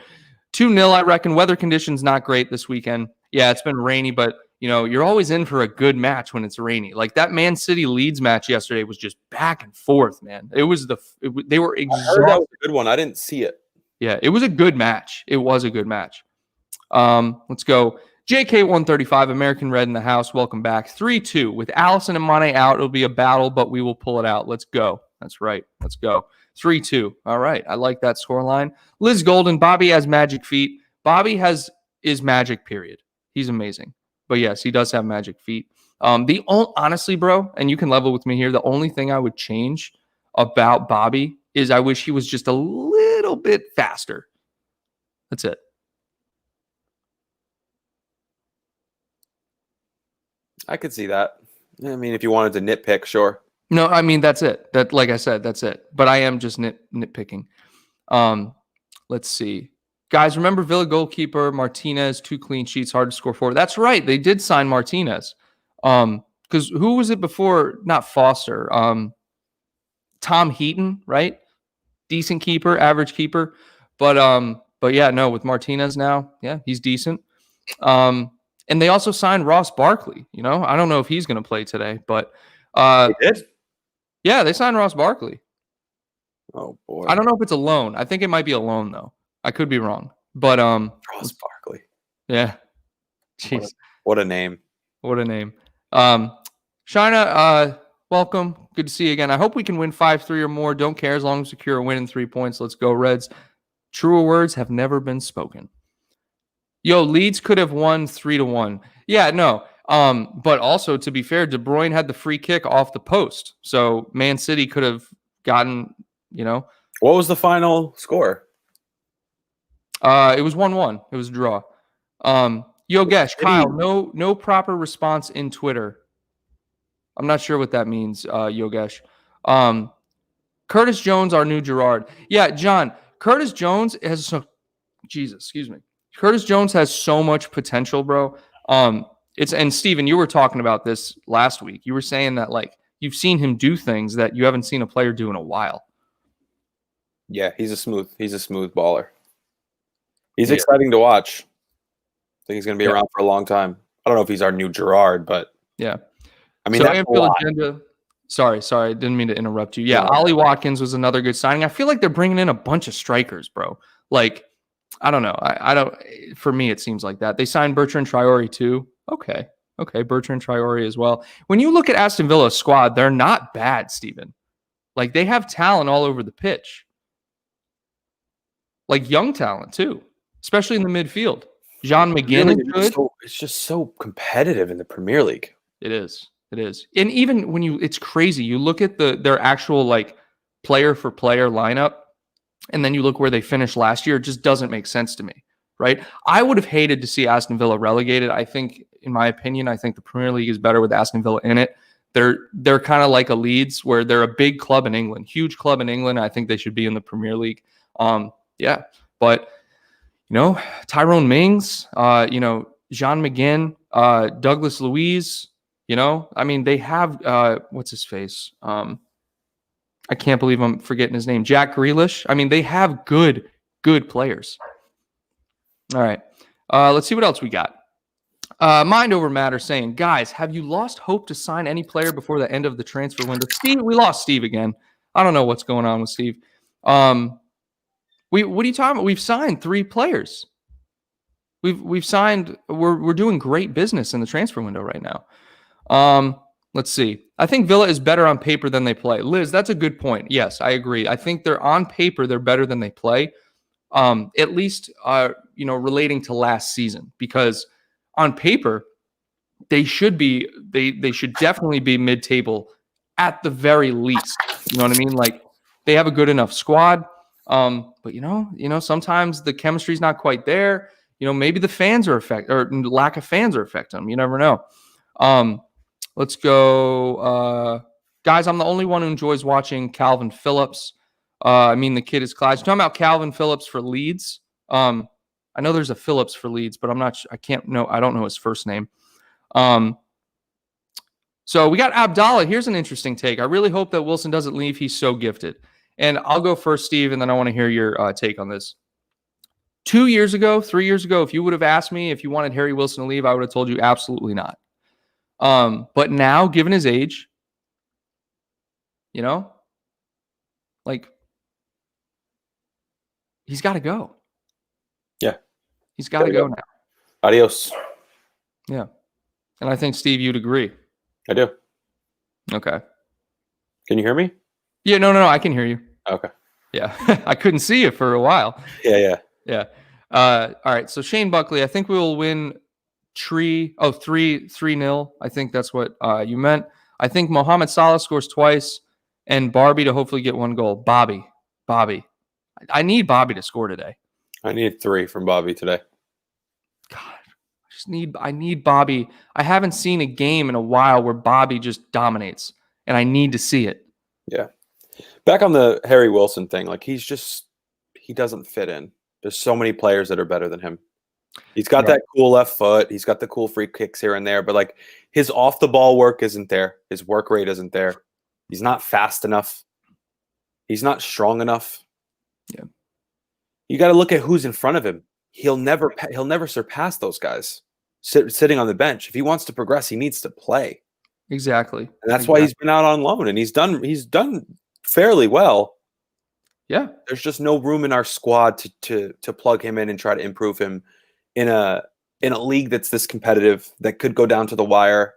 2-0, I reckon. Weather conditions not great this weekend. Yeah, it's been rainy, but you're always in for a good match when it's rainy. Like that Man City Leeds match yesterday was just back and forth, man. They were exhausted. I heard that was a good one. I didn't see it. Yeah, it was a good match. It was a good match. Let's go. JK135, American Red in the house. Welcome back. 3-2 with Alisson and Mane out. It'll be a battle, but we will pull it out. Let's go. That's right. Let's go. 3-2. All right. I like that scoreline. Liz Golden. Bobby has magic feet. Bobby is magic, period. He's amazing. But yes, he does have magic feet. Honestly, bro, and you can level with me here, the only thing I would change about Bobby is I wish he was just a little bit faster. That's it. I could see that. I mean, if you wanted to nitpick, sure. No, I mean, that's it. That, like I said, that's it. But I am just nitpicking. Let's see. Guys, remember Villa goalkeeper Martinez, 2 clean sheets, hard to score for. That's right. They did sign Martinez. Because who was it before? Not Foster. Tom Heaton, right? Decent keeper, average keeper. But yeah, no, with Martinez now, yeah, he's decent. And they also signed Ross Barkley. I don't know if he's going to play today, but they did? Yeah, they signed Ross Barkley. Oh boy. I don't know if it's a loan. I think it might be a loan though. I could be wrong. But Ross Barkley. Yeah. Jeez. What a name. What a name. Shina, welcome. Good to see you again. I hope we can win 5-3 or more. Don't care as long as we secure a win and 3 points. Let's go, Reds. Truer words have never been spoken. Yo, Leeds could have won 3-1. Yeah, no. But also, to be fair, De Bruyne had the free kick off the post. So Man City could have gotten, What was the final score? It was 1-1. It was a draw. Yogesh, Kyle, no proper response in Twitter. I'm not sure what that means, Yogesh. Curtis Jones, our new Gerard. Yeah, John, Curtis Jones has some Curtis Jones has so much potential, bro. And Steven, you were talking about this last week. You were saying that you've seen him do things that you haven't seen a player do in a while. Yeah, he's a smooth baller. He's exciting to watch. I think he's going to be around for a long time. I don't know if he's our new Gerard, but yeah. I mean, so Anfield agenda. Sorry, I didn't mean to interrupt you. Yeah, Ollie Watkins was another good signing. I feel like they're bringing in a bunch of strikers, bro. I don't know. I don't. For me, it seems like that. They signed Bertrand Traore too. Okay, Bertrand Traore as well. When you look at Aston Villa's squad, they're not bad, Steven. They have talent all over the pitch. Young talent too, especially in the midfield. Jean McGinn is good. It's just so competitive in the Premier League. It is. And even when it's crazy. You look at their actual player for player lineup, and then you look where they finished last year. It just doesn't make sense to me, right? I would have hated to see Aston Villa relegated. I think, in my opinion, the Premier League is better with Aston Villa in it. They're kind of like a Leeds, where they're a big club in England, huge club in England. I think they should be in the Premier League. Yeah, but Tyrone Mings, Jean McGinn, Douglas Luiz. They have what's his face? I can't believe I'm forgetting his name. Jack Grealish. They have good players. All right. Let's see what else we got. Mind Over Matter saying, guys, have you lost hope to sign any player before the end of the transfer window? Steve, we lost Steve again. I don't know what's going on with Steve. What are you talking about? We've signed 3 players. We've signed. We're doing great business in the transfer window right now. Let's see. I think Villa is better on paper than they play. Liz, that's a good point. Yes, I agree. I think they're on paper, they're better than they play. At least relating to last season, because on paper they should be they should definitely be mid-table at the very least. You know what I mean? They have a good enough squad. But sometimes the chemistry's not quite there. Maybe the fans are lack of fans are affecting them. You never know. Let's go. Guys, I'm the only one who enjoys watching Calvin Phillips. The kid is class. You're talking about Calvin Phillips for Leeds. I know there's a Phillips for Leeds, but I'm not sure. I don't know his first name. So we got Abdallah. Here's an interesting take. I really hope that Wilson doesn't leave. He's so gifted. And I'll go first, Steve, and then I want to hear your take on this. 3 years ago, if you would have asked me if you wanted Harry Wilson to leave, I would have told you absolutely not. But now, given his age, he's got to go. Yeah. He's got to go now. Adios. Yeah. And I think, Steve, you'd agree. I do. Okay. Can you hear me? Yeah, no, I can hear you. Okay. Yeah. I couldn't see you for a while. Yeah. All right. So Shane Buckley, I think we will win 3-0. I think that's what you meant. I think Mohamed Salah scores twice and Barbie to hopefully get 1 goal. Bobby. I need Bobby to score today. I need 3 from Bobby today. God, I need Bobby. I haven't seen a game in a while where Bobby just dominates, and I need to see it. Yeah. Back on the Harry Wilson thing, he doesn't fit in. There's so many players that are better than him. He's got that cool left foot. He's got the cool free kicks here and there, but his off the ball work isn't there. His work rate isn't there. He's not fast enough. He's not strong enough. Yeah. You got to look at who's in front of him. He'll never surpass those guys sitting on the bench. If he wants to progress, he needs to play. Exactly. And that's why he's been out on loan, and he's done fairly well. Yeah. There's just no room in our squad to plug him in and try to improve him in a league that's this competitive, that could go down to the wire.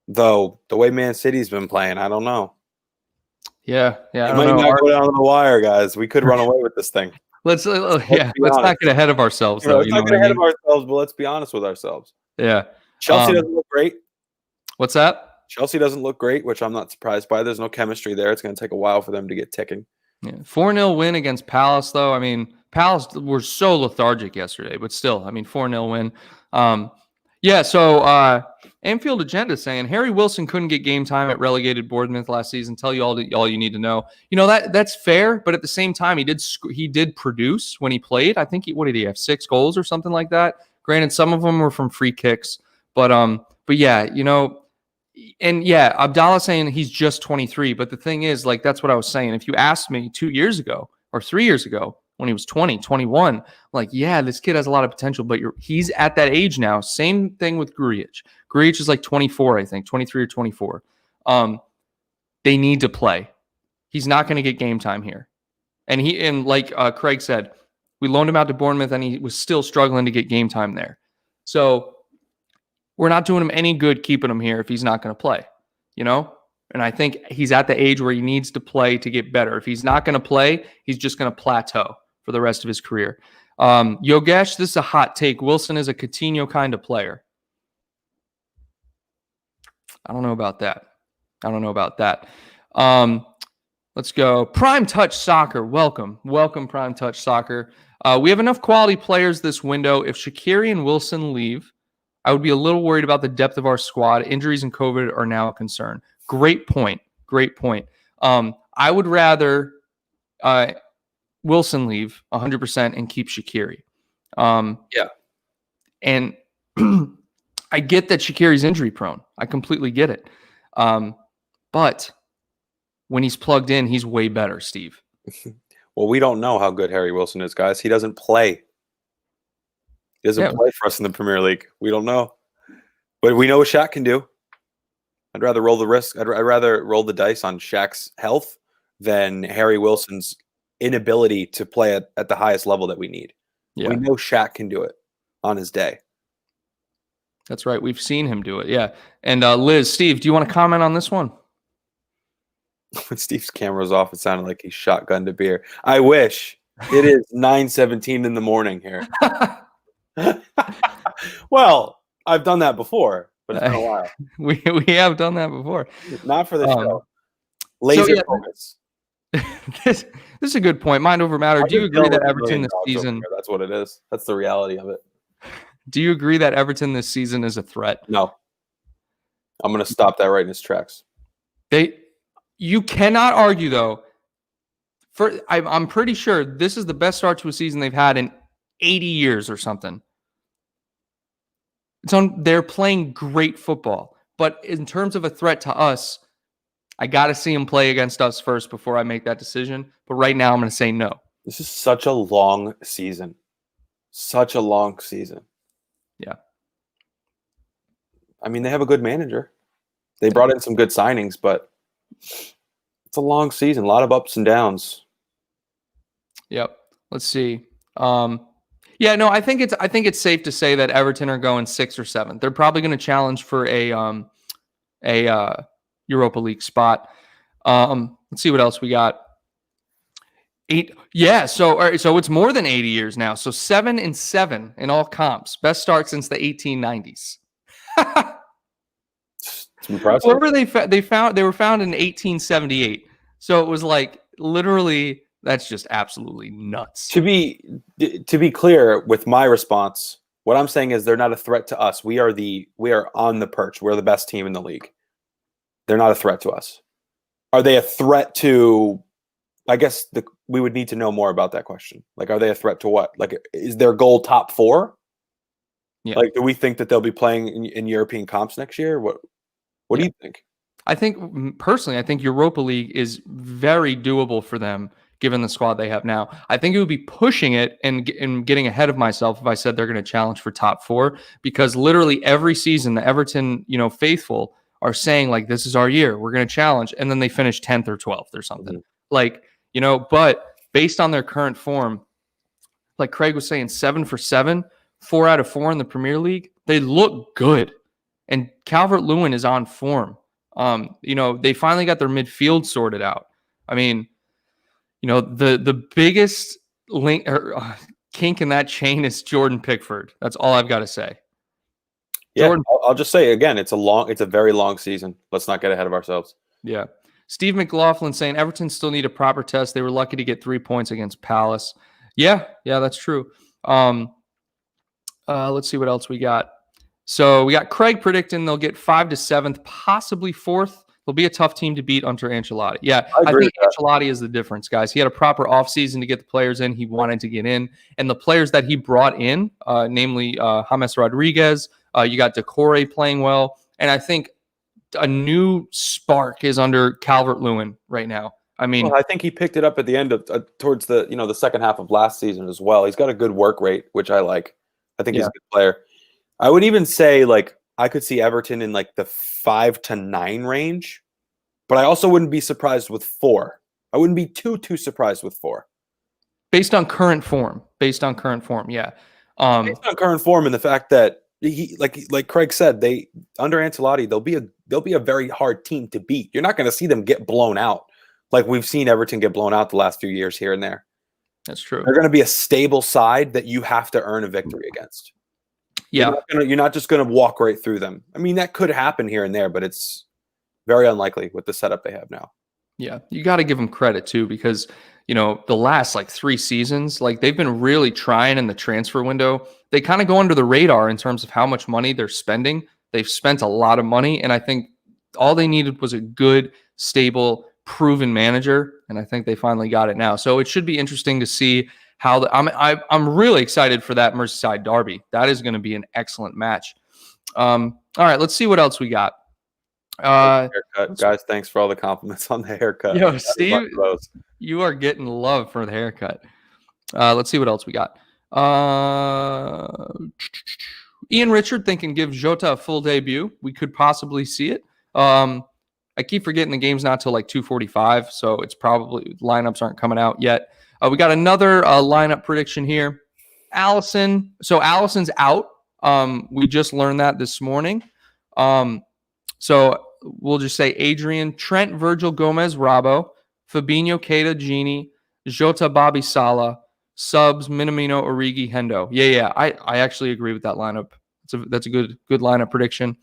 Though the way Man City's been playing, I don't know. Yeah. It might not go down to the wire, guys. We could run away with this thing. Let's not get ahead of ourselves, though. Let's not get ahead of ourselves, but let's be honest with ourselves. Yeah. Chelsea doesn't look great. What's that? Chelsea doesn't look great, which I'm not surprised by. There's no chemistry there. It's going to take a while for them to get ticking. Yeah. 4-0 win against Palace, though. I mean, Palace were so lethargic yesterday, but still, I mean, 4-0 win. So Anfield Agenda saying Harry Wilson couldn't get game time at relegated Bournemouth last season. Tell you all you need to know. That's fair, but at the same time, he did produce when he played. I think what did he have, 6 goals or something like that? Granted, some of them were from free kicks, but yeah, and yeah, Abdallah saying he's just 23. But the thing is, like, that's what I was saying. If you asked me 2 years ago or 3 years ago when he was 20, 21, like, yeah, this kid has a lot of potential, but he's at that age now. Same thing with Grujic. Grujic is like 24, I think, 23 or 24. They need to play. He's not going to get game time here. And like Craig said, we loaned him out to Bournemouth and he was still struggling to get game time there. So we're not doing him any good keeping him here if he's not going to play, And I think he's at the age where he needs to play to get better. If he's not going to play, he's just going to plateau for the rest of his career. Yogesh, this is a hot take. Wilson is a Coutinho kind of player. I don't know about that. Let's go. Prime Touch Soccer. Welcome, Prime Touch Soccer. We have enough quality players this window. If Shaqiri and Wilson leave, I would be a little worried about the depth of our squad. Injuries and COVID are now a concern. Great point. I would rather Wilson leave 100% and keep Shaqiri. Yeah. And I get that Shaqiri's injury prone. I completely get it. But when he's plugged in, he's way better, Steve. Well, we don't know how good Harry Wilson is, guys. He doesn't play. He doesn't play for us in the Premier League. We don't know. But we know what Shaq can do. I'd rather roll the risk. I'd rather roll the dice on Shaq's health than Harry Wilson's inability to play at the highest level that we need. Yeah. We know Shaq can do it on his day. That's right. We've seen him do it. Yeah. And Liz, Steve, do you want to comment on this one? When Steve's camera was off, it sounded like he shotgunned a beer. I wish. It is 9:17 in the morning here. Well, I've done that before, but it's been a while. We have done that before. Not for the show. Laser focus. This is a good point. Mind over matter. Do you agree that Everton this season? That's what it is. That's the reality of it. Do you agree that Everton this season is a threat? No. I'm going to stop that right in its tracks. You cannot argue, though. I'm pretty sure this is the best start to a season they've had in 80 years or something. They're playing great football. But in terms of a threat to us, I got to see them play against us first before I make that decision. But right now, I'm going to say no. This is such a long season. Such a long season. Yeah. I mean, they have a good manager. They brought in some good signings, but it's a long season. A lot of ups and downs. Yep. Let's see. Yeah, no, I think it's safe to say that Everton are going 6th or 7th. They're probably going to challenge for a Europa League spot. Let's see what else we got. 8. Yeah, so it's more than 80 years now. So 7-7 in all comps. Best start since the 1890s. It's impressive. Where were they were found in 1878. So it was like literally, that's just absolutely nuts. To be clear with my response, what I'm saying is they're not a threat to us. We are on the perch. We're the best team in the league. They're not a threat to us. Are they a threat to? I guess we would need to know more about that question. Like, are they a threat to what? Like, is their goal top 4? Yeah. Like, do we think that they'll be playing in European comps next year? What do you think? I think Europa League is very doable for them given the squad they have now. I think it would be pushing it and getting ahead of myself if I said they're going to challenge for top 4, because literally every season the Everton, faithful are saying like, this is our year, we're going to challenge, and then they finish 10th or 12th or something. Mm-hmm. Like, but based on their current form, like Craig was saying, 7 for 7, 4 out of 4 in the Premier League, they look good. And Calvert-Lewin is on form. They finally got their midfield sorted out. I mean, the biggest link or kink in that chain is Jordan Pickford. That's all I've got to say. Yeah, Jordan, I'll just say again, it's a very long season. Let's not get ahead of ourselves. Yeah. Steve McLaughlin saying Everton still need a proper test. They were lucky to get 3 points against Palace. Yeah, that's true. Let's see what else we got. So we got Craig predicting they'll get 5 to 7th, possibly 4th. They'll be a tough team to beat under Ancelotti. Yeah, I think Ancelotti is the difference, guys. He had a proper offseason to get the players in he wanted to get in. And the players that he brought in, namely James Rodriguez, you got Decore playing well. And I think a new spark is under Calvert-Lewin right now. I mean, I think he picked it up at the end of towards the second half of last season as well. He's got a good work rate, which I like. I think he's a good player. I would even say I could see Everton in the 5 to 9 range, but I also wouldn't be surprised with 4. I wouldn't be too surprised with 4. Based on current form. Yeah. Based on current form and the fact that he like Craig said, they under Ancelotti, they'll be a very hard team to beat. You're not going to see them get blown out like we've seen Everton get blown out the last few years here and there. That's true. They're going to be a stable side that you have to earn a victory against. Yeah. You're not just going to walk right through them. I mean, that could happen here and there, but it's very unlikely with the setup they have now. Yeah. You got to give them credit too, because, the last 3 seasons, they've been really trying in the transfer window. They kind of go under the radar in terms of how much money they're spending. They've spent a lot of money, and I think all they needed was a good, stable, proven manager, and I think they finally got it now. So it should be interesting to see how I'm really excited for that Merseyside derby. That is going to be an excellent match. All right, let's see what else we got. Haircut. Guys, thanks for all the compliments on the haircut. Yo, Steve, you are getting love for the haircut. Let's see what else we got. Ian Richard thinking give Jota a full debut. We could possibly see it. I keep forgetting the game's not till 2:45, so it's probably lineups aren't coming out yet. We got another lineup prediction here. Alisson. So Alisson's out. We just learned that this morning. So we'll just say Adrian, Trent, Virgil, Gomez, Robbo, Fabinho, Keita, Gini, Jota, Bobby, Salah, subs, Minamino, Origi, Hendo. Yeah. I actually agree with that lineup. That's a good lineup prediction.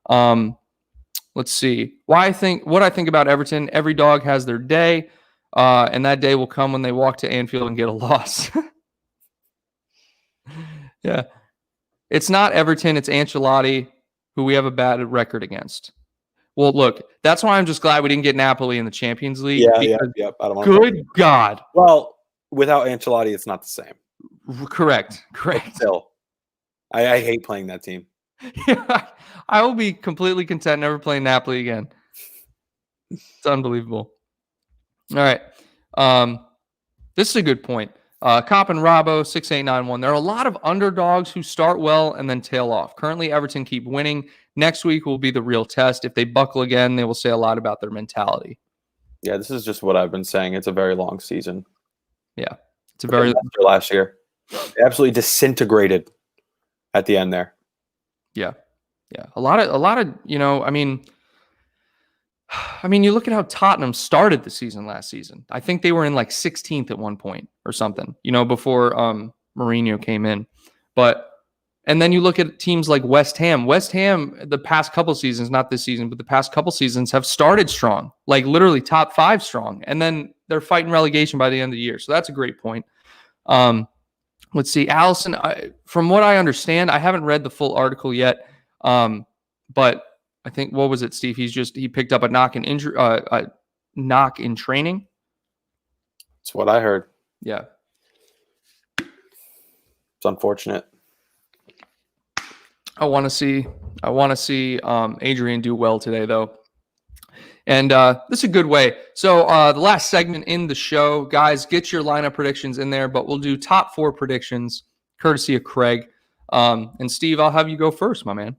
Let's see. What I think about Everton. Every dog has their day, and that day will come when they walk to Anfield and get a loss. Yeah. It's not Everton, it's Ancelotti, who we have a bad record against. Well, look, that's why I'm just glad we didn't get Napoli in the Champions League. Yeah. I don't want good God. Well, without Ancelotti, it's not the same. Correct. Still, I hate playing that team. Yeah, I will be completely content never playing Napoli again. It's unbelievable. All right. This is a good point. Cop and Robbo, 6891. There are a lot of underdogs who start well and then tail off. Currently, Everton keep winning. Next week will be the real test. If they buckle again, they will say a lot about their mentality. Yeah, this is just what I've been saying. It's a very long season. Yeah. It's a very last year. They absolutely disintegrated at the end there. Yeah. A lot of, I mean, you look at how Tottenham started the season last season. I think they were in 16th at one point or something, before Mourinho came in. And then you look at teams like West Ham. West Ham, the past couple seasons, not this season, but the past couple seasons have started strong, literally top 5 strong. And then they're fighting relegation by the end of the year. So that's a great point. Let's see. Alisson, from what I understand, I haven't read the full article yet. But I think, what was it, Steve? He picked up a knock in injury, a knock in training. That's what I heard. Yeah. It's unfortunate. I want to see Adrian do well today, though. And this is a good way. So the last segment in the show, guys, get your lineup predictions in there, but we'll do top 4 predictions, courtesy of Craig. And Steve, I'll have you go first, my man.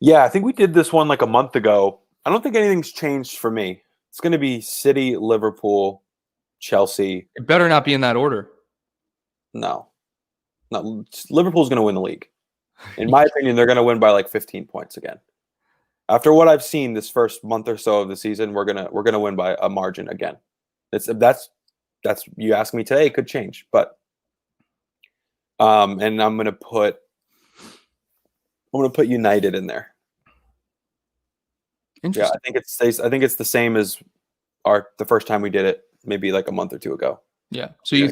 Yeah, I think we did this one a month ago. I don't think anything's changed for me. It's going to be City, Liverpool, Chelsea. It better not be in that order. No. Liverpool's going to win the league. In my opinion, they're going to win by 15 points again. After what I've seen this first month or so of the season, we're gonna win by a margin again. That's you ask me today, it could change, but and I'm gonna put United in there. Interesting. Yeah, I think it's the same as the first time we did it, maybe like a month or two ago. Yeah. So you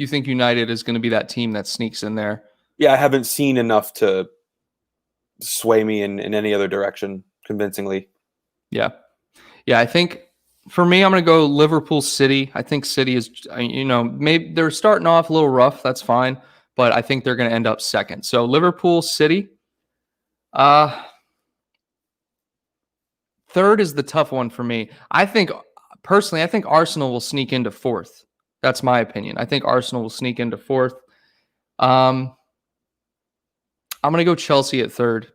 think United is going to be that team that sneaks in there? Yeah, I haven't seen enough to sway me in any other direction convincingly. Yeah. I think for me, I'm going to go Liverpool City. I think City is, maybe they're starting off a little rough. That's fine. But I think they're going to end up second. So Liverpool City. Third is the tough one for me. I think Arsenal will sneak into fourth. That's my opinion. I think Arsenal will sneak into fourth. I'm going to go Chelsea at third.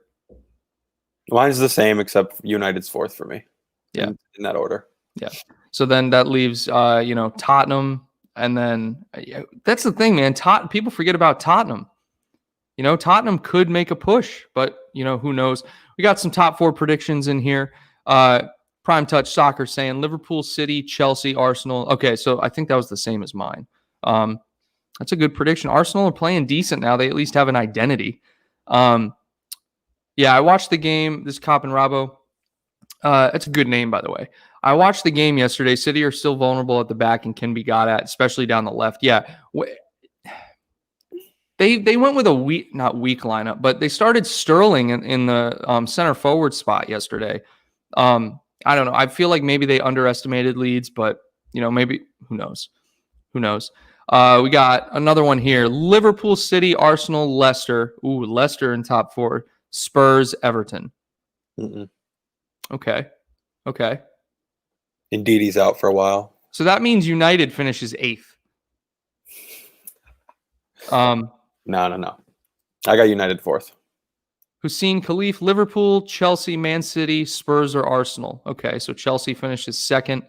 Mine's the same, except United's fourth for me. Yeah. In that order. Yeah. So then that leaves, Tottenham. And then that's the thing, man. People forget about Tottenham. Tottenham could make a push, but, who knows? We got some top 4 predictions in here. Prime Touch Soccer saying Liverpool, City, Chelsea, Arsenal. Okay, so I think that was the same as mine. That's a good prediction. Arsenal are playing decent now. They at least have an identity. I watched the game. This is Cop and Robbo. It's a good name, by the way. I watched the game yesterday. City are still vulnerable at the back and can be got at, especially down the left. Yeah. They went with a not weak lineup, but they started Sterling in the center forward spot yesterday. I don't know. I feel like maybe they underestimated Leeds, but maybe who knows? We got another one here: Liverpool, City, Arsenal, Leicester. Ooh, Leicester in top 4. Spurs, Everton. Mm-mm. Okay. Indeed, he's out for a while. So that means United finishes 8th. No. I got United 4th. Hussein Khalif, Liverpool, Chelsea, Man City, Spurs, or Arsenal. Okay, so Chelsea finishes 2nd.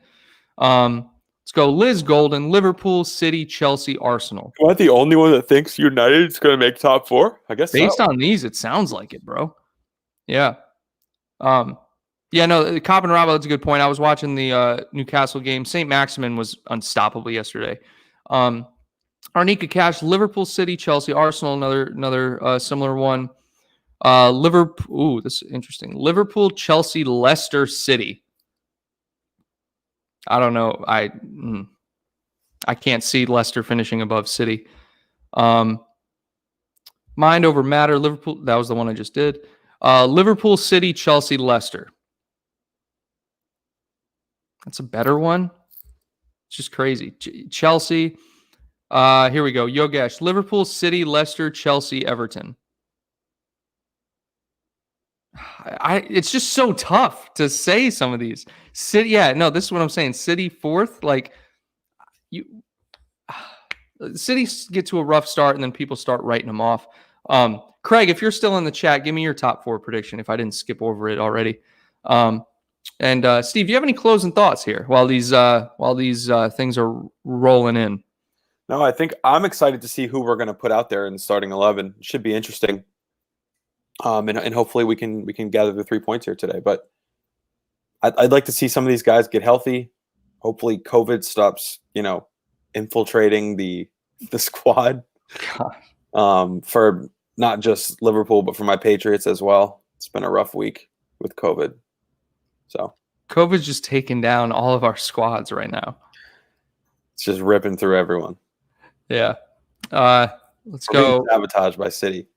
Let's go Liz Golden, Liverpool, City, Chelsea, Arsenal. Am I the only one that thinks United's going to make top 4? I guess based on these, it sounds like it, bro. Yeah. Cop and Robbo, that's a good point. I was watching the Newcastle game. St. Maximin was unstoppable yesterday. Arnika Cash, Liverpool, City, Chelsea, Arsenal, another similar one. Liverpool. Ooh, this is interesting. Liverpool, Chelsea, Leicester, City. I don't know. I can't see Leicester finishing above City. Mind over matter. Liverpool. That was the one I just did. Liverpool, City, Chelsea, Leicester. That's a better one. It's just crazy. Chelsea. Here we go. Yogesh. Liverpool, City, Leicester, Chelsea, Everton. It's just so tough to say some of these. City, this is what I'm saying. City 4th, City get to a rough start and then people start writing them off. Craig, if you're still in the chat, give me your top 4 prediction if I didn't skip over it already. And Steve, do you have any closing thoughts here while these things are rolling in? No, I think I'm excited to see who we're going to put out there in the starting 11. It should be interesting. And hopefully we can gather the 3 points here today. But I'd like to see some of these guys get healthy. Hopefully COVID stops, infiltrating the squad. For not just Liverpool, but for my Patriots as well. It's been a rough week with COVID. So COVID's just taking down all of our squads right now. It's just ripping through everyone. Yeah. Let's go. Sabotaged by City.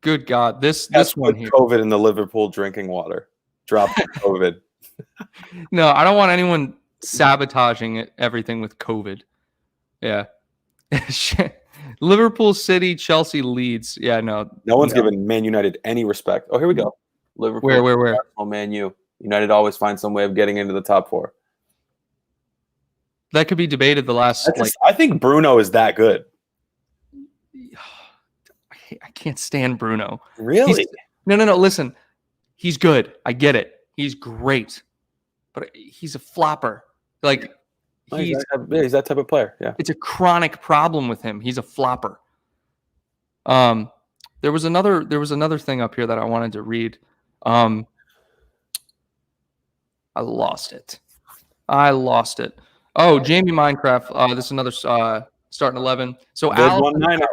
Good God. This one here. COVID in the Liverpool drinking water. Drop COVID. No, I don't want anyone sabotaging everything with COVID. Yeah. Liverpool, City, Chelsea, Leeds. Yeah, no. No one's giving Man United any respect. Oh, here we go. Liverpool. Where? Oh, Man U. United always finds some way of getting into the top 4. That could be debated the last. I think Bruno is that good. I can't stand Bruno. Really? No. Listen, he's good. I get it. He's great, but he's a flopper. He's that type of player. Yeah, it's a chronic problem with him. He's a flopper. There was another thing up here that I wanted to read. I lost it. Oh, Jamie Minecraft. This is another starting 11. So Vid19er.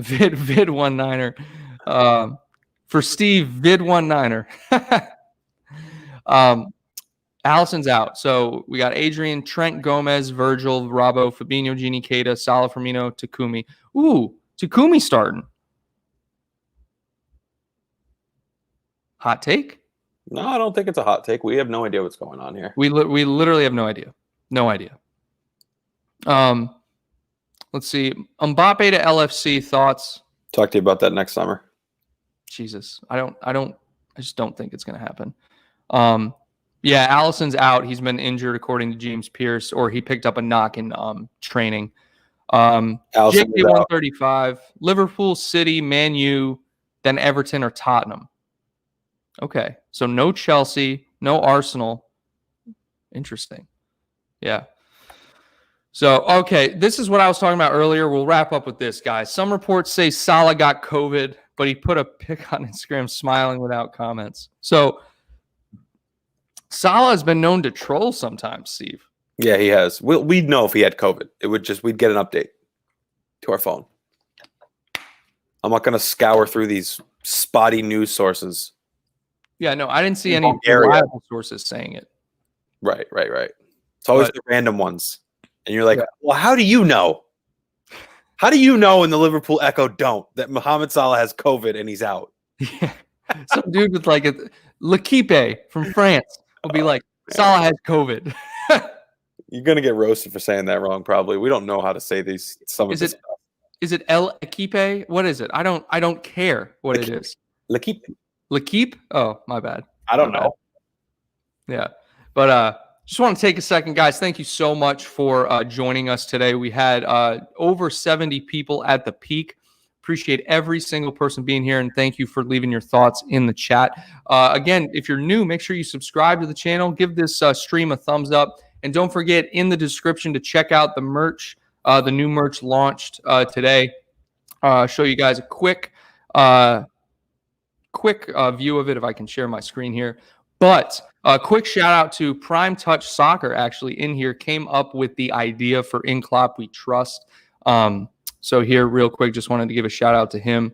Vid19er. For Steve, Vid19er. Alisson's out. So we got Adrian, Trent, Gomez, Virgil, Robbo, Fabinho, Gini, Keita, Salah, Firmino, Takumi. Ooh, Takumi starting. Hot take? No, I don't think it's a hot take. We have no idea what's going on here. We literally have no idea. No idea. Let's see. Mbappe to LFC thoughts. Talk to you about that next summer. Jesus. I just don't think it's going to happen. Yeah, Alisson's out. He's been injured according to James Pierce, or he picked up a knock in training. JP 135, Liverpool, City, Man U, then Everton or Tottenham. Okay, so no Chelsea, no Arsenal. Interesting. Yeah. So, okay, this is what I was talking about earlier. We'll wrap up with this, guys. Some reports say Salah got COVID, but he put a pic on Instagram smiling without comments. So, Salah has been known to troll sometimes, Steve. Yeah, he has. We'd know if he had COVID. We'd get an update to our phone. I'm not going to scour through these spotty news sources. Yeah, no, I didn't see any reliable sources saying it. Right. It's always the random ones. And you're like, well, how do you know? How do you know in the Liverpool Echo don't that Mohamed Salah has COVID and he's out? Yeah. Some dude with like a L'Equipe from France will be like, Salah has COVID. You're going to get roasted for saying that wrong, probably. We don't know how to say these. Is it L'Equipe? What is it? I don't care what it is. L'Equipe? Oh, my bad. I don't know. Yeah. But just want to take a second, guys. Thank you so much for joining us today. We had over 70 people at the peak. Appreciate every single person being here, and thank you for leaving your thoughts in the chat. Again, if you're new, make sure you subscribe to the channel. Give this stream a thumbs up. And don't forget in the description to check out the merch. The new merch launched today. Show you guys a quick view of it if I can share my screen here. But a quick shout out to Prime Touch Soccer, actually in here, came up with the idea for In Klopp We Trust. So here real quick, just wanted to give a shout out to him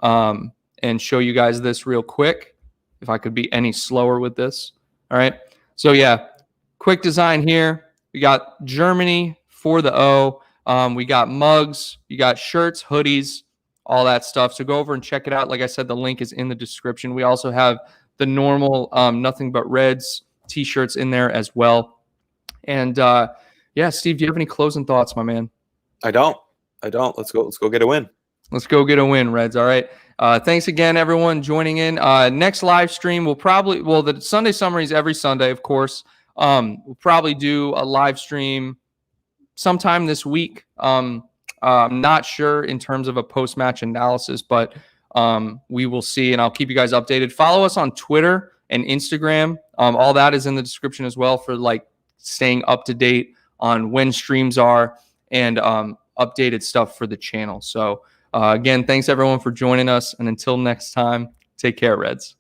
and show you guys this real quick. If I could be any slower with this. All right. So yeah, quick design here. We got Germany for the O. We got mugs. You got shirts, hoodies, all that stuff. So go over and check it out. Like I said, the link is in the description. We also have the normal Nothing But Reds t-shirts in there as well. And yeah, Steve, do you have any closing thoughts, my man? I don't. Let's go get a win. Let's go get a win, Reds. All right. Thanks again, everyone, joining in. Next live stream, the Sunday summary is every Sunday, of course. We'll probably do a live stream sometime this week. I'm not sure in terms of a post-match analysis, but we will see, and I'll keep you guys updated. Follow us on Twitter and Instagram. All that is in the description as well for like staying up to date on when streams are and updated stuff for the channel. So again, thanks everyone for joining us, and until next time, take care, Reds.